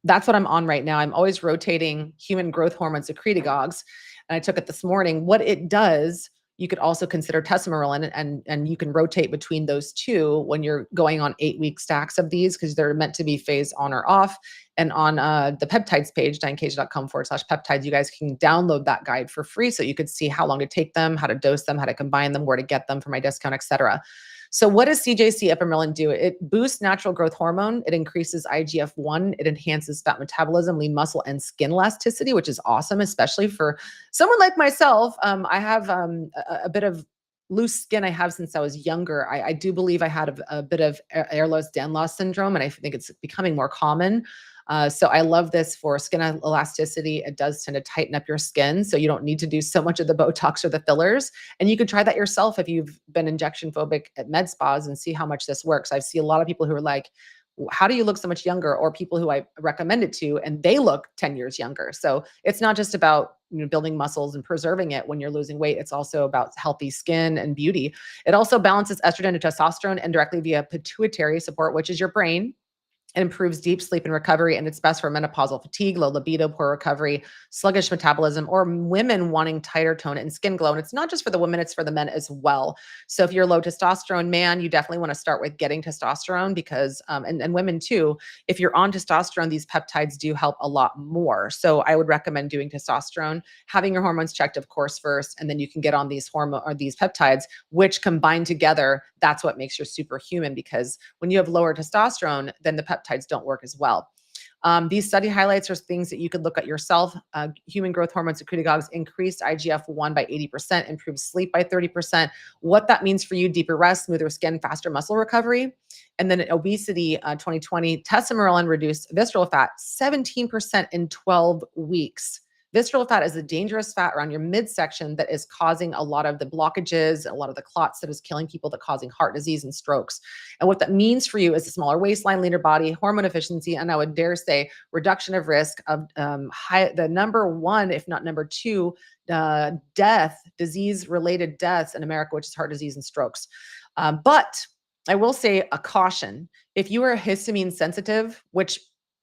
That's what I'm on right now. I'm always rotating human growth hormone secretagogues. And I took it this morning. What it does, you could also consider tesamorelin, and you can rotate between those two when you're going on 8-week stacks of these because they're meant to be phased on or off. And on the peptides page, dianecasia.com/peptides, you guys can download that guide for free so you could see how long to take them, how to dose them, how to combine them, where to get them for my discount, etc. So what does CJC ipamorelin do? It boosts natural growth hormone. It increases IGF-1. It enhances fat metabolism, lean muscle, and skin elasticity, which is awesome, especially for someone like myself. I have a bit of loose skin I have since I was younger. I do believe I had a bit of air loss, Dan loss syndrome, and I think it's becoming more common. So I love this for skin elasticity. It does tend to tighten up your skin, so you don't need to do so much of the Botox or the fillers. And you can try that yourself if you've been injection phobic at med spas and see how much this works. I see a lot of people who are like, how do you look so much younger? Or people who I recommend it to, and they look 10 years younger. So it's not just about building muscles and preserving it when you're losing weight. It's also about healthy skin and beauty. It also balances estrogen and testosterone indirectly via pituitary support, which is your brain. It improves deep sleep and recovery, and it's best for menopausal fatigue, low libido, poor recovery, sluggish metabolism, or women wanting tighter tone and skin glow. And it's not just for the women, it's for the men as well. So if you're a low testosterone man, you definitely want to start with getting testosterone because, and women too, if you're on testosterone, these peptides do help a lot more. So I would recommend doing testosterone, having your hormones checked, of course, first, and then you can get on these hormone or these peptides, which combined together, that's what makes you superhuman, because when you have lower testosterone, then the peptides don't work as well. These study highlights are things that you could look at yourself. Human growth hormone secretagogues increased IGF-1 by 80%, improved sleep by 30%. What that means for you: deeper rest, smoother skin, faster muscle recovery. And then obesity, 2020, tesamorelin reduced visceral fat 17% in 12 weeks. Visceral fat is a dangerous fat around your midsection that is causing a lot of the blockages, a lot of the clots that is killing people, that causing heart disease and strokes. And what that means for you is a smaller waistline, leaner body, hormone efficiency, and I would dare say reduction of risk of the number one, if not number two, disease-related deaths in America, which is heart disease and strokes. But I will say a caution: if you are histamine sensitive, which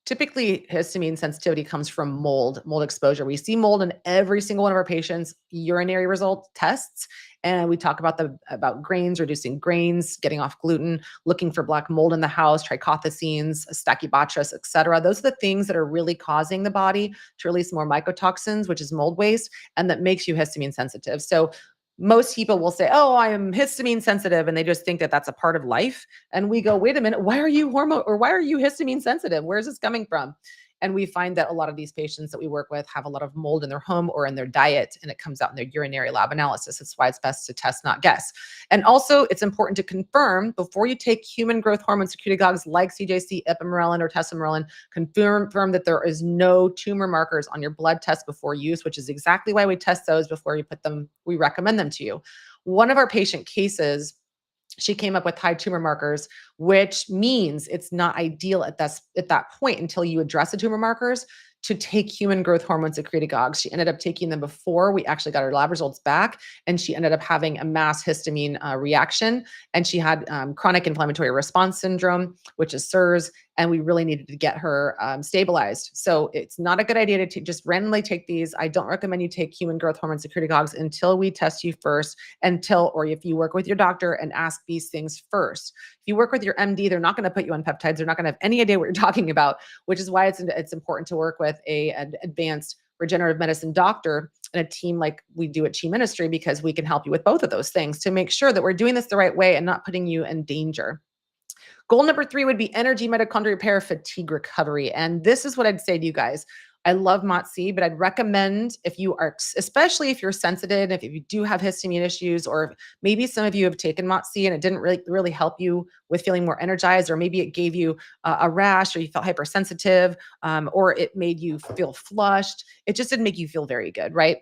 typically histamine sensitivity comes from mold exposure. We see mold in every single one of our patients' urinary result tests. And we talk about grains, reducing grains, getting off gluten, looking for black mold in the house, trichothecenes, stachybotrys, et cetera. Those are the things that are really causing the body to release more mycotoxins, which is mold waste, and that makes you histamine sensitive. So most people will say, oh, I am histamine sensitive, and they just think that that's a part of life. And we go, wait a minute, why are you histamine sensitive? Where is this coming from? And we find that a lot of these patients that we work with have a lot of mold in their home or in their diet, and it comes out in their urinary lab analysis. That's why it's best to test, not guess. And also, it's important to confirm before you take human growth hormone secretagogues like CJC, ipamorelin, or tesamorelin. Confirm that there is no tumor markers on your blood test before use, which is exactly why we test those before we recommend them to you. One of our patient cases, she came up with high tumor markers, which means it's not ideal at that point until you address the tumor markers to take human growth hormone secretagogues. She ended up taking them before we actually got her lab results back, and she ended up having a mass histamine reaction, and she had chronic inflammatory response syndrome, which is SIRS, and we really needed to get her stabilized. So it's not a good idea to just randomly take these. I don't recommend you take human growth hormone secretagogues until we test you first, or if you work with your doctor and ask these things first. If you work with your MD, they're not going to put you on peptides. They're not going to have any idea what you're talking about, which is why it's important to work with an advanced regenerative medicine doctor and a team like we do at Chi Ministry, because we can help you with both of those things to make sure that we're doing this the right way and not putting you in danger. Goal number 3 would be energy, mitochondria repair, fatigue recovery. And this is what I'd say to you guys. I love MOTS-c, but I'd recommend, if you are, especially if you're sensitive, if you do have histamine issues, or maybe some of you have taken MOTS-c and it didn't really help you with feeling more energized, or maybe it gave you a rash, or you felt hypersensitive, or it made you feel flushed. It just didn't make you feel very good, right?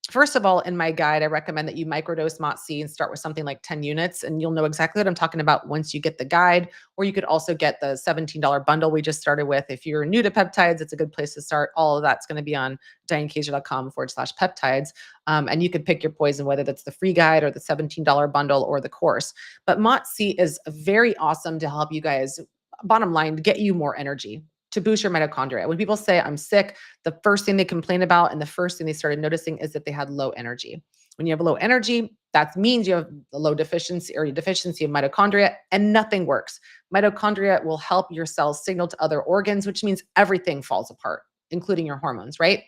First of all, in my guide, I recommend that you microdose MOTS-c and start with something like 10 units, and you'll know exactly what I'm talking about once you get the guide. Or you could also get the $17 bundle we just started with. If you're new to peptides, it's a good place to start. All of that's going to be on dianekaiser.com/peptides. And you could pick your poison, whether that's the free guide or the $17 bundle or the course. But MOTS-c is very awesome to help you guys, bottom line, get you more energy, to boost your mitochondria. When people say I'm sick, the first thing they complain about and the first thing they started noticing is that they had low energy. When you have low energy, that means you have a low deficiency or deficiency of mitochondria, and nothing works. Mitochondria will help your cells signal to other organs, which means everything falls apart, including your hormones, right?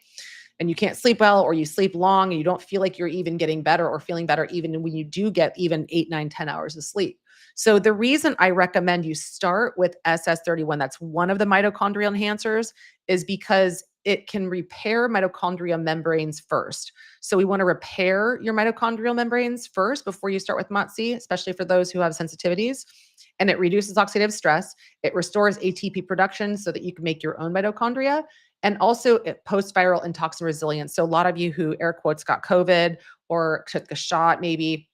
And you can't sleep well, or you sleep long and you don't feel like you're even getting better or feeling better even when you do get even 8, 9, 10 hours of sleep. So the reason I recommend you start with SS31, that's one of the mitochondrial enhancers, is because it can repair mitochondrial membranes first. So we want to repair your mitochondrial membranes first before you start with MOTS-c, especially for those who have sensitivities. And it reduces oxidative stress. It restores ATP production so that you can make your own mitochondria. And also it post-viral and toxin resilience. So a lot of you who air quotes got COVID or took a shot maybe,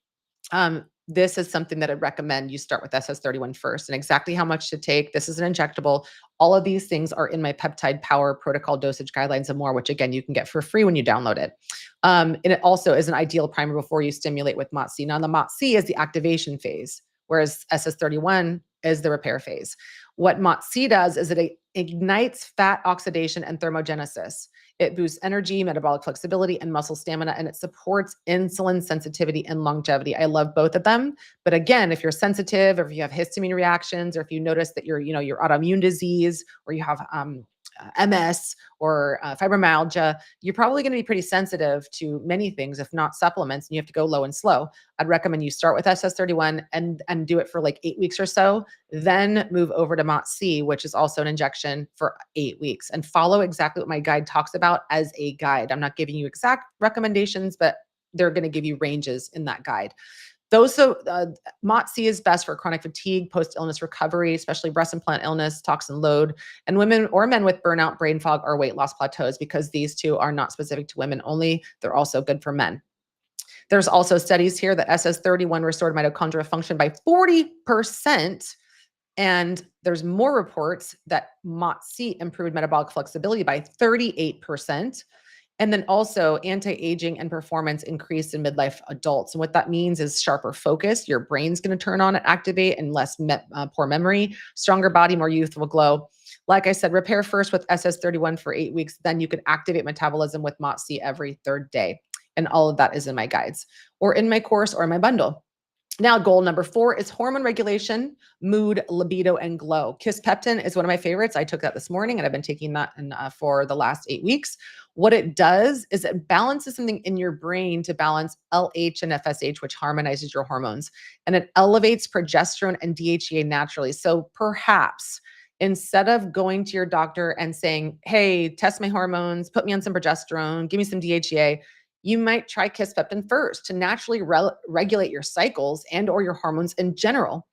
this is something that I'd recommend you start with SS31 first. And exactly how much to take, this is an injectable. All of these things are in my peptide power protocol dosage guidelines and more, which again, you can get for free when you download it. And it also is an ideal primer before you stimulate with MOTS-c. Now the MOTS-c is the activation phase, whereas SS31 is the repair phase. What MOTS-c does is it ignites fat oxidation and thermogenesis. It boosts energy, metabolic flexibility, and muscle stamina, and it supports insulin sensitivity and longevity. I love both of them. But again, if you're sensitive, or if you have histamine reactions, or if you notice that your autoimmune disease, or you have MS or fibromyalgia, you're probably going to be pretty sensitive to many things, if not supplements, and you have to go low and slow. I'd recommend you start with SS31 and do it for like 8 weeks or so, then move over to MOTS-c, which is also an injection for 8 weeks, and follow exactly what my guide talks about as a guide. I'm not giving you exact recommendations, but they're going to give you ranges in that guide. MOTS-c is best for chronic fatigue, post-illness recovery, especially breast implant illness, toxin load, and women or men with burnout, brain fog, or weight loss plateaus, because these two are not specific to women only. They're also good for men. There's also studies here that SS31 restored mitochondrial function by 40%. And there's more reports that MOTS-c improved metabolic flexibility by 38%. And then also anti-aging and performance increased in midlife adults. And what that means is sharper focus. Your brain's going to turn on and activate, and less poor memory, stronger body, more youthful glow. Like I said, repair first with SS31 for 8 weeks. Then you can activate metabolism with MOTS-c every third day. And all of that is in my guides or in my course or my bundle. Now, goal number 4 is hormone regulation, mood, libido, and glow. Kisspeptin is one of my favorites. I took that this morning, and I've been taking that for the last 8 weeks. What it does is it balances something in your brain to balance LH and FSH, which harmonizes your hormones, and it elevates progesterone and DHEA naturally. So perhaps instead of going to your doctor and saying, hey, test my hormones, put me on some progesterone, give me some DHEA, you might try Kisspeptin first to naturally regulate your cycles and or your hormones in general.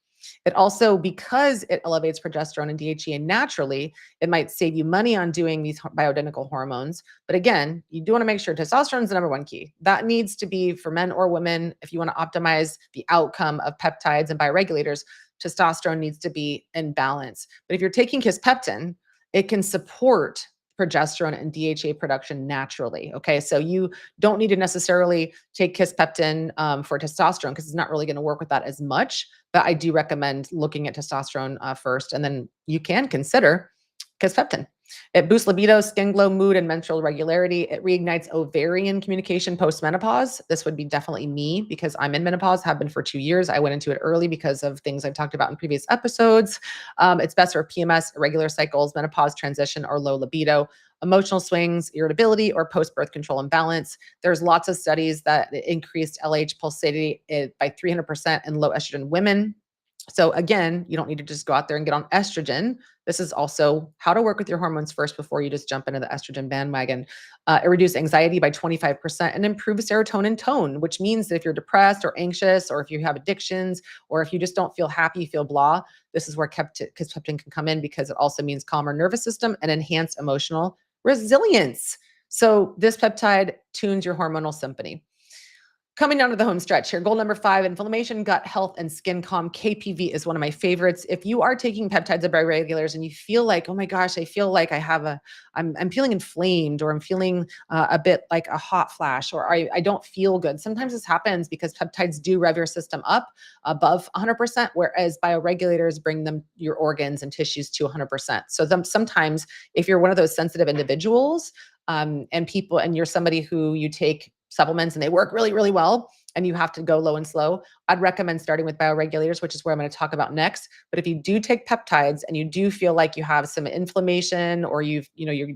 It also, because it elevates progesterone and DHEA naturally, it might save you money on doing these bioidentical hormones. But again, you do want to make sure testosterone is the number one key. That needs to be for men or women. If you want to optimize the outcome of peptides and bioregulators, testosterone needs to be in balance. But if you're taking Kisspeptin, it can support progesterone and DHA production naturally. Okay. So you don't need to necessarily take Kisspeptin for testosterone, because it's not really going to work with that as much. But I do recommend looking at testosterone first, and then you can consider Kisspeptin. It boosts libido, skin glow, mood, and menstrual regularity. It reignites ovarian communication post-menopause. This would be definitely me, because I'm in menopause, have been for 2 years. I went into it early because of things I've talked about in previous episodes. It's best for PMS, irregular cycles, menopause transition, or low libido, emotional swings, irritability, or post-birth control imbalance. There's lots of studies that increased LH pulsatility by 300% in low estrogen women. So again, you don't need to just go out there and get on estrogen. This is also how to work with your hormones first before you just jump into the estrogen bandwagon. It reduces anxiety by 25% and improves serotonin tone, which means that if you're depressed or anxious, or if you have addictions, or if you just don't feel happy, feel blah, this is where Kisspeptin can come in, because it also means calmer nervous system and enhanced emotional resilience. So this peptide tunes your hormonal symphony. Coming down to the home stretch here, goal number 5, inflammation, gut health, and skin calm. KPV is one of my favorites. If you are taking peptides and bioregulars and you feel like, oh my gosh, I feel like I'm feeling inflamed, or I'm feeling a bit like a hot flash, or I don't feel good. Sometimes this happens because peptides do rev your system up above 100%, whereas bioregulators bring your organs and tissues to 100%. So sometimes if you're one of those sensitive individuals, and you're somebody who you take supplements and they work really, really well, and you have to go low and slow, I'd recommend starting with bioregulators, which is where I'm going to talk about next. But if you do take peptides and you do feel like you have some inflammation, or you've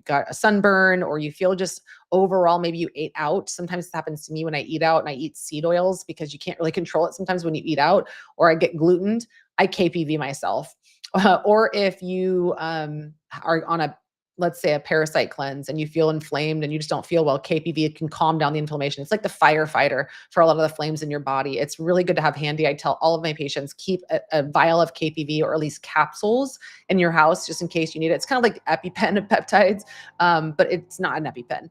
got a sunburn, or you feel just overall, maybe you ate out. Sometimes this happens to me when I eat out and I eat seed oils, because you can't really control it sometimes when you eat out, or I get glutened. I KPV myself. Or if you are on a, let's say, a parasite cleanse and you feel inflamed and you just don't feel well, KPV can calm down the inflammation. It's like the firefighter for a lot of the flames in your body. It's really good to have handy. I tell all of my patients, keep a vial of KPV or at least capsules in your house just in case you need it. It's kind of like the EpiPen of peptides, but it's not an EpiPen.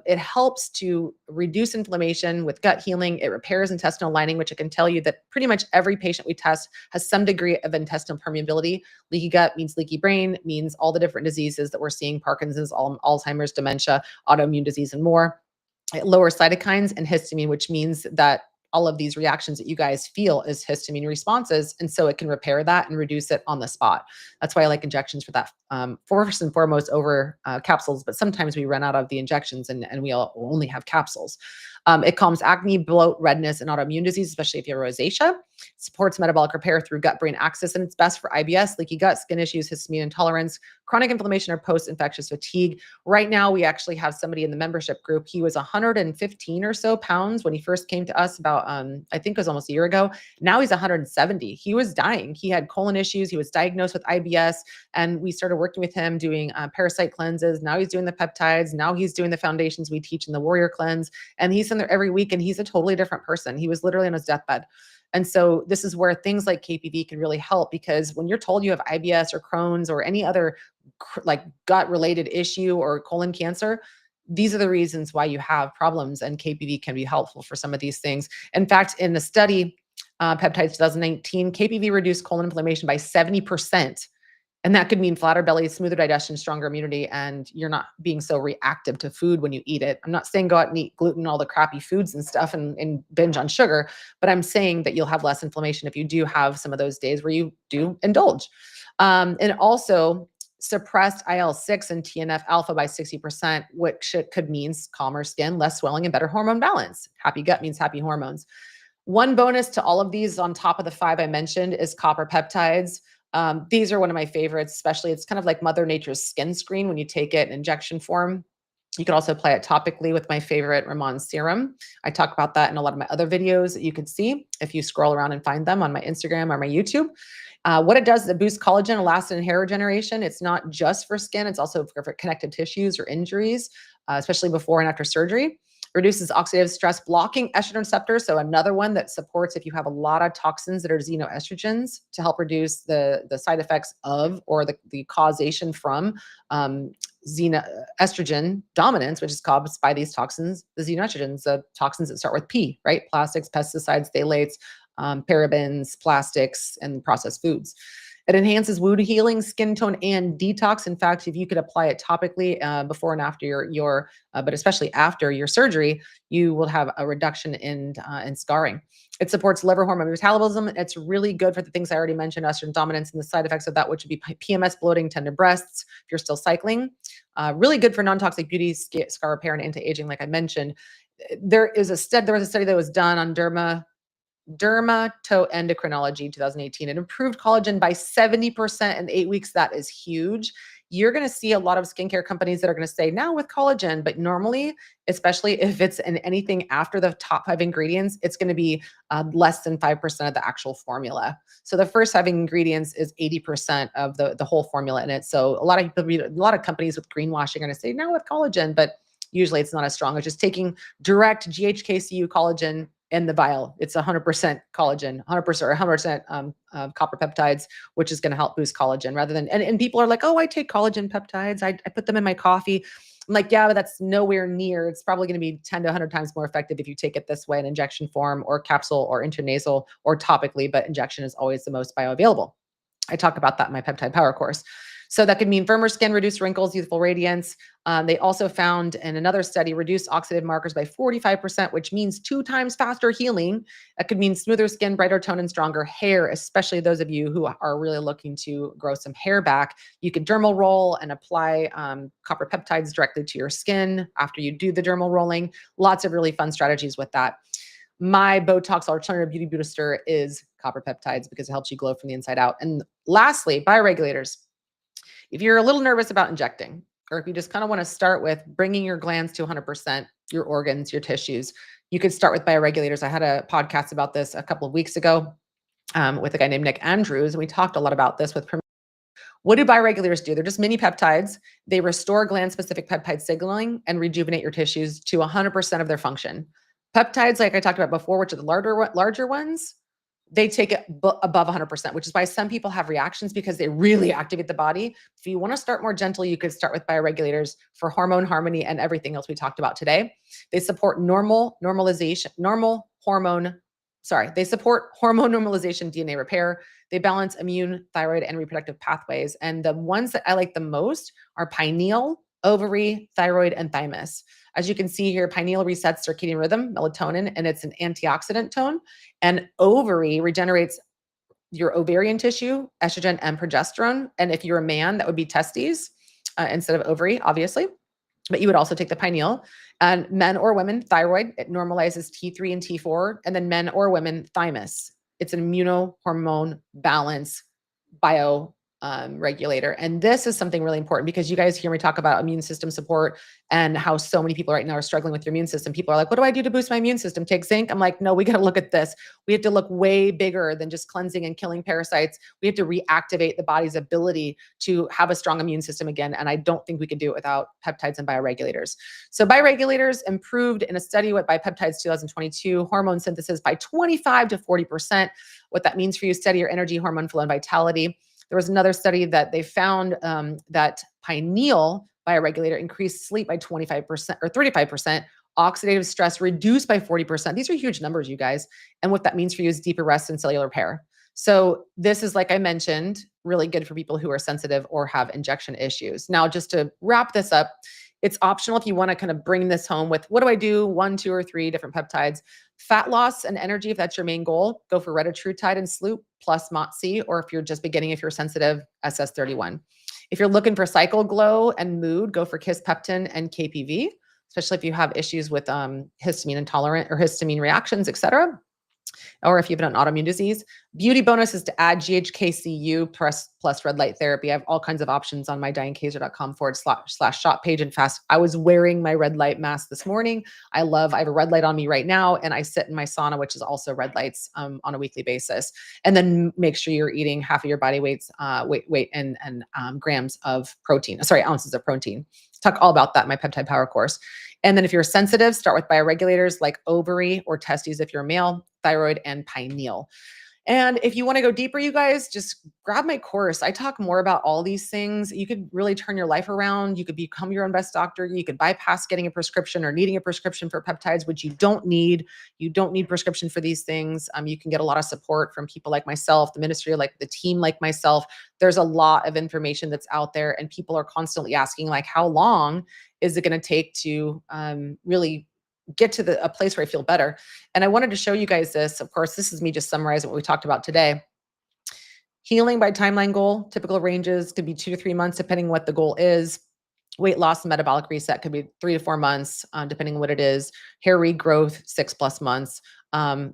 It helps to reduce inflammation with gut healing. It repairs intestinal lining, which I can tell you that pretty much every patient we test has some degree of intestinal permeability. Leaky gut means leaky brain, means all the different diseases that we're seeing: Parkinson's, Alzheimer's, dementia, autoimmune disease, and more. It lowers cytokines and histamine, which means that all of these reactions that you guys feel is histamine responses. And so it can repair that and reduce it on the spot. That's why I like injections for that, first and foremost over capsules, but sometimes we run out of the injections and we only have capsules. It calms acne, bloat, redness, and autoimmune disease, especially if you have rosacea. Supports metabolic repair through gut-brain axis, and it's best for IBS, leaky gut, skin issues, histamine intolerance, chronic inflammation, or post-infectious fatigue. Right now, we actually have somebody in the membership group. He was 115 or so pounds when he first came to us about, I think it was almost a year ago. Now he's 170. He was dying. He had colon issues. He was diagnosed with IBS, and we started working with him doing parasite cleanses. Now he's doing the peptides. Now he's doing the foundations we teach in the Warrior Cleanse, and he's in there every week, and he's a totally different person. He was literally on his deathbed. And so this is where things like KPV can really help, because when you're told you have IBS or Crohn's or any other like gut related issue or colon cancer, these are the reasons why you have problems, and KPV can be helpful for some of these things. In fact, in the study, Peptides 2019, KPV reduced colon inflammation by 70%. And that could mean flatter belly, smoother digestion, stronger immunity, and you're not being so reactive to food when you eat it. I'm not saying go out and eat gluten, all the crappy foods and stuff, and binge on sugar, but I'm saying that you'll have less inflammation if you do have some of those days where you do indulge. And also suppressed IL-6 and TNF alpha by 60%, which could mean calmer skin, less swelling, and better hormone balance. Happy gut means happy hormones. One bonus to all of these on top of the 5 I mentioned is copper peptides. These are one of my favorites, especially it's kind of like Mother Nature's skin screen when you take it in injection form. You can also apply it topically with my favorite Ramon serum. I talk about that in a lot of my other videos that you can see if you scroll around and find them on my Instagram or my YouTube. What it does is it boosts collagen, elastin, and hair regeneration. It's not just for skin. It's also for connective tissues or injuries, especially before and after surgery. Reduces oxidative stress, blocking estrogen receptors. So another one that supports if you have a lot of toxins that are xenoestrogens, to help reduce the side effects of, or the causation from estrogen dominance, which is caused by these toxins, the xenoestrogens, the toxins that start with P, right? Plastics, pesticides, phthalates, parabens, plastics, and processed foods. It enhances wound healing, skin tone, and detox. In fact, if you could apply it topically before and after but especially after your surgery, you will have a reduction in scarring. It supports liver hormone metabolism. It's really good for the things I already mentioned: estrogen dominance and the side effects of that, which would be PMS, bloating, tender breasts, if you're still cycling. Really good for non-toxic beauty, scar repair, and anti-aging, like I mentioned. There was a study that was done on dermatoendocrinology 2018. It improved collagen by 70% in 8 weeks. That is huge. You're going to see a lot of skincare companies that are going to say now with collagen, but normally, especially if it's in anything after the top 5 ingredients, it's going to be less than 5% of the actual formula. So the first 5 ingredients is 80% of the whole formula in it. So a lot of companies with greenwashing are going to say now with collagen, but usually it's not as strong. It's just taking direct GHKCU collagen in the vial. It's 100% collagen, 100% or 100% copper peptides, which is going to help boost collagen rather than, and people are like, oh, I take collagen peptides. I put them in my coffee. I'm like, yeah, but that's nowhere near. It's probably going to be 10 to 100 times more effective if you take it this way in injection form or capsule or intranasal or topically, but injection is always the most bioavailable. I talk about that in my peptide power course. So that could mean firmer skin, reduced wrinkles, youthful radiance. They also found in another study, reduced oxidative markers by 45%, which means 2 times faster healing. That could mean smoother skin, brighter tone, and stronger hair, especially those of you who are really looking to grow some hair back. You could dermal roll and apply copper peptides directly to your skin after you do the dermal rolling. Lots of really fun strategies with that. My Botox alternative beauty booster is copper peptides because it helps you glow from the inside out. And lastly, bioregulators. If you're a little nervous about injecting, or if you just kind of want to start with bringing your glands to 100%, your organs, your tissues, you could start with bioregulators. I had a podcast about this a couple of weeks ago. with a guy named Nick Andrews. And we talked a lot about this with what do bioregulators do? They're just mini peptides. They restore gland-specific peptide signaling and rejuvenate your tissues to 100% of their function. Peptides, like I talked about before, which are the larger ones, they take it above 100%, which is why some people have reactions because they really activate the body. If you want to start more gentle, you could start with bioregulators for hormone harmony and everything else we talked about today. They support they support hormone normalization, DNA repair. They balance immune, thyroid, and reproductive pathways. And the ones that I like the most are pineal, ovary, thyroid, and thymus. As you can see here, pineal resets circadian rhythm, melatonin, and it's an antioxidant tone. And ovary regenerates your ovarian tissue, estrogen, and progesterone. And if you're a man, that would be testes instead of ovary, obviously. But you would also take the pineal. And men or women, thyroid, it normalizes T3 and T4. And then men or women, thymus. It's an immunohormone balance bio regulator. And this is something really important because you guys hear me talk about immune system support and how so many people right now are struggling with their immune system. People are like, what do I do to boost my immune system? Take zinc. I'm like, no, we got to look at this. We have to look way bigger than just cleansing and killing parasites. We have to reactivate the body's ability to have a strong immune system again. And I don't think we can do it without peptides and bioregulators. So bioregulators improved in a study by Peptides 2022, hormone synthesis by 25 to 40%. What that means for you, steadier energy, hormone flow, and vitality. There was another study that they found that pineal bioregulator increased sleep by 25% or 35%, oxidative stress reduced by 40%. These are huge numbers, you guys. And what that means for you is deeper rest and cellular repair. So this is, like I mentioned, really good for people who are sensitive or have injection issues. Now, just to wrap this up, it's optional if you want to kind of bring this home with what do I do? 1, 2, or 3 different peptides. Fat loss and energy, if that's your main goal, go for retatrutide and sloop plus MOTS-c, or if you're just beginning, if you're sensitive, SS31. If you're looking for cycle glow and mood, go for kisspeptin and KPV, especially if you have issues with histamine intolerant or histamine reactions, etc. Or if you have an autoimmune disease. Beauty bonus is to add GHKCU plus red light therapy. I have all kinds of options on my dianekaiser.com/shop page. And fast, I was wearing my red light mask this morning. I have a red light on me right now, and I sit in my sauna, which is also red lights on a weekly basis. And then make sure you're eating half of your body weight's weight and grams of protein. Sorry, ounces of protein. Talk all about that in my peptide power course. And then if you're sensitive, start with bioregulators like ovary or testes if you're male, thyroid, and pineal. And if you want to go deeper, you guys, just grab my course. I talk more about all these things. You could really turn your life around. You could become your own best doctor. You could bypass getting a prescription or needing a prescription for peptides, which you don't need. You don't need prescription for these things. You can get a lot of support from people like myself, the ministry, like the team like myself. There's a lot of information that's out there, and people are constantly asking, like, how long is it going to take to really get to a place where I feel better? And I wanted to show you guys this. Of course, this is me just summarizing what we talked about today. Healing by timeline goal, typical ranges could be 2 to 3 months, depending what the goal is. Weight loss and metabolic reset could be 3 to 4 months, depending on what it is. Hair regrowth, 6+ months.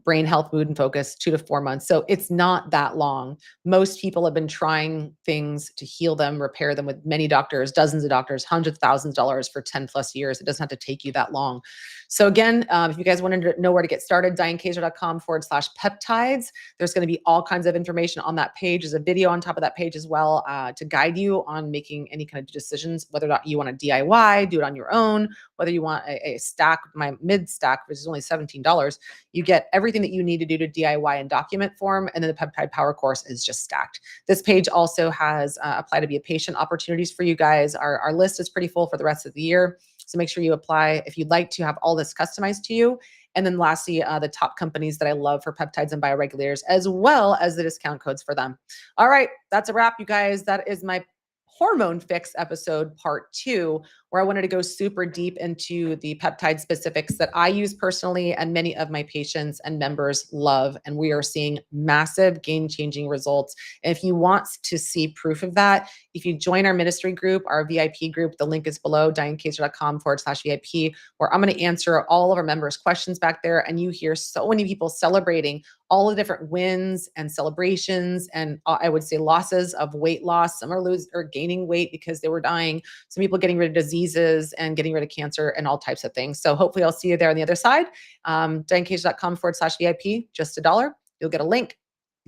Brain health, mood, and focus, 2 to 4 months. So it's not that long. Most people have been trying things to heal them, repair them with many doctors, dozens of doctors, hundreds of thousands of dollars for 10+ years. It doesn't have to take you that long. So again, if you guys wanted to know where to get started, dianekaiser.com/peptides. There's going to be all kinds of information on that page. There's a video on top of that page as well to guide you on making any kind of decisions, whether or not you want to DIY, do it on your own, whether you want a stack, my mid stack, which is only $17. You get everything that you need to do to DIY in document form. And then the peptide power course is just stacked. This page also has apply to be a patient opportunities for you guys. Our list is pretty full for the rest of the year. So make sure you apply if you'd like to have all this customized to you. And then lastly, the top companies that I love for peptides and bioregulators, as well as the discount codes for them. All right, that's a wrap, you guys. That is my hormone fix episode part 2, where I wanted to go super deep into the peptide specifics that I use personally and many of my patients and members love. And we are seeing massive game-changing results. And if you want to see proof of that, if you join our ministry group, our VIP group, the link is below, dianekaiser.com/VIP, where I'm going to answer all of our members' questions back there. And you hear so many people celebrating all the different wins and celebrations, and I would say losses of weight loss. Some are losing or gaining weight because they were dying. Some people getting rid of diseases and getting rid of cancer and all types of things. So hopefully I'll see you there on the other side. dianekaiser.com/VIP, just $1. You'll get a link.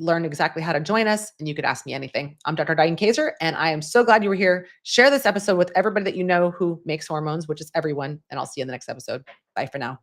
learn exactly how to join us, and you could ask me anything. I'm Dr. Diane Kaiser, and I am so glad you were here. Share this episode with everybody that you know who makes hormones, which is everyone, and I'll see you in the next episode. Bye for now.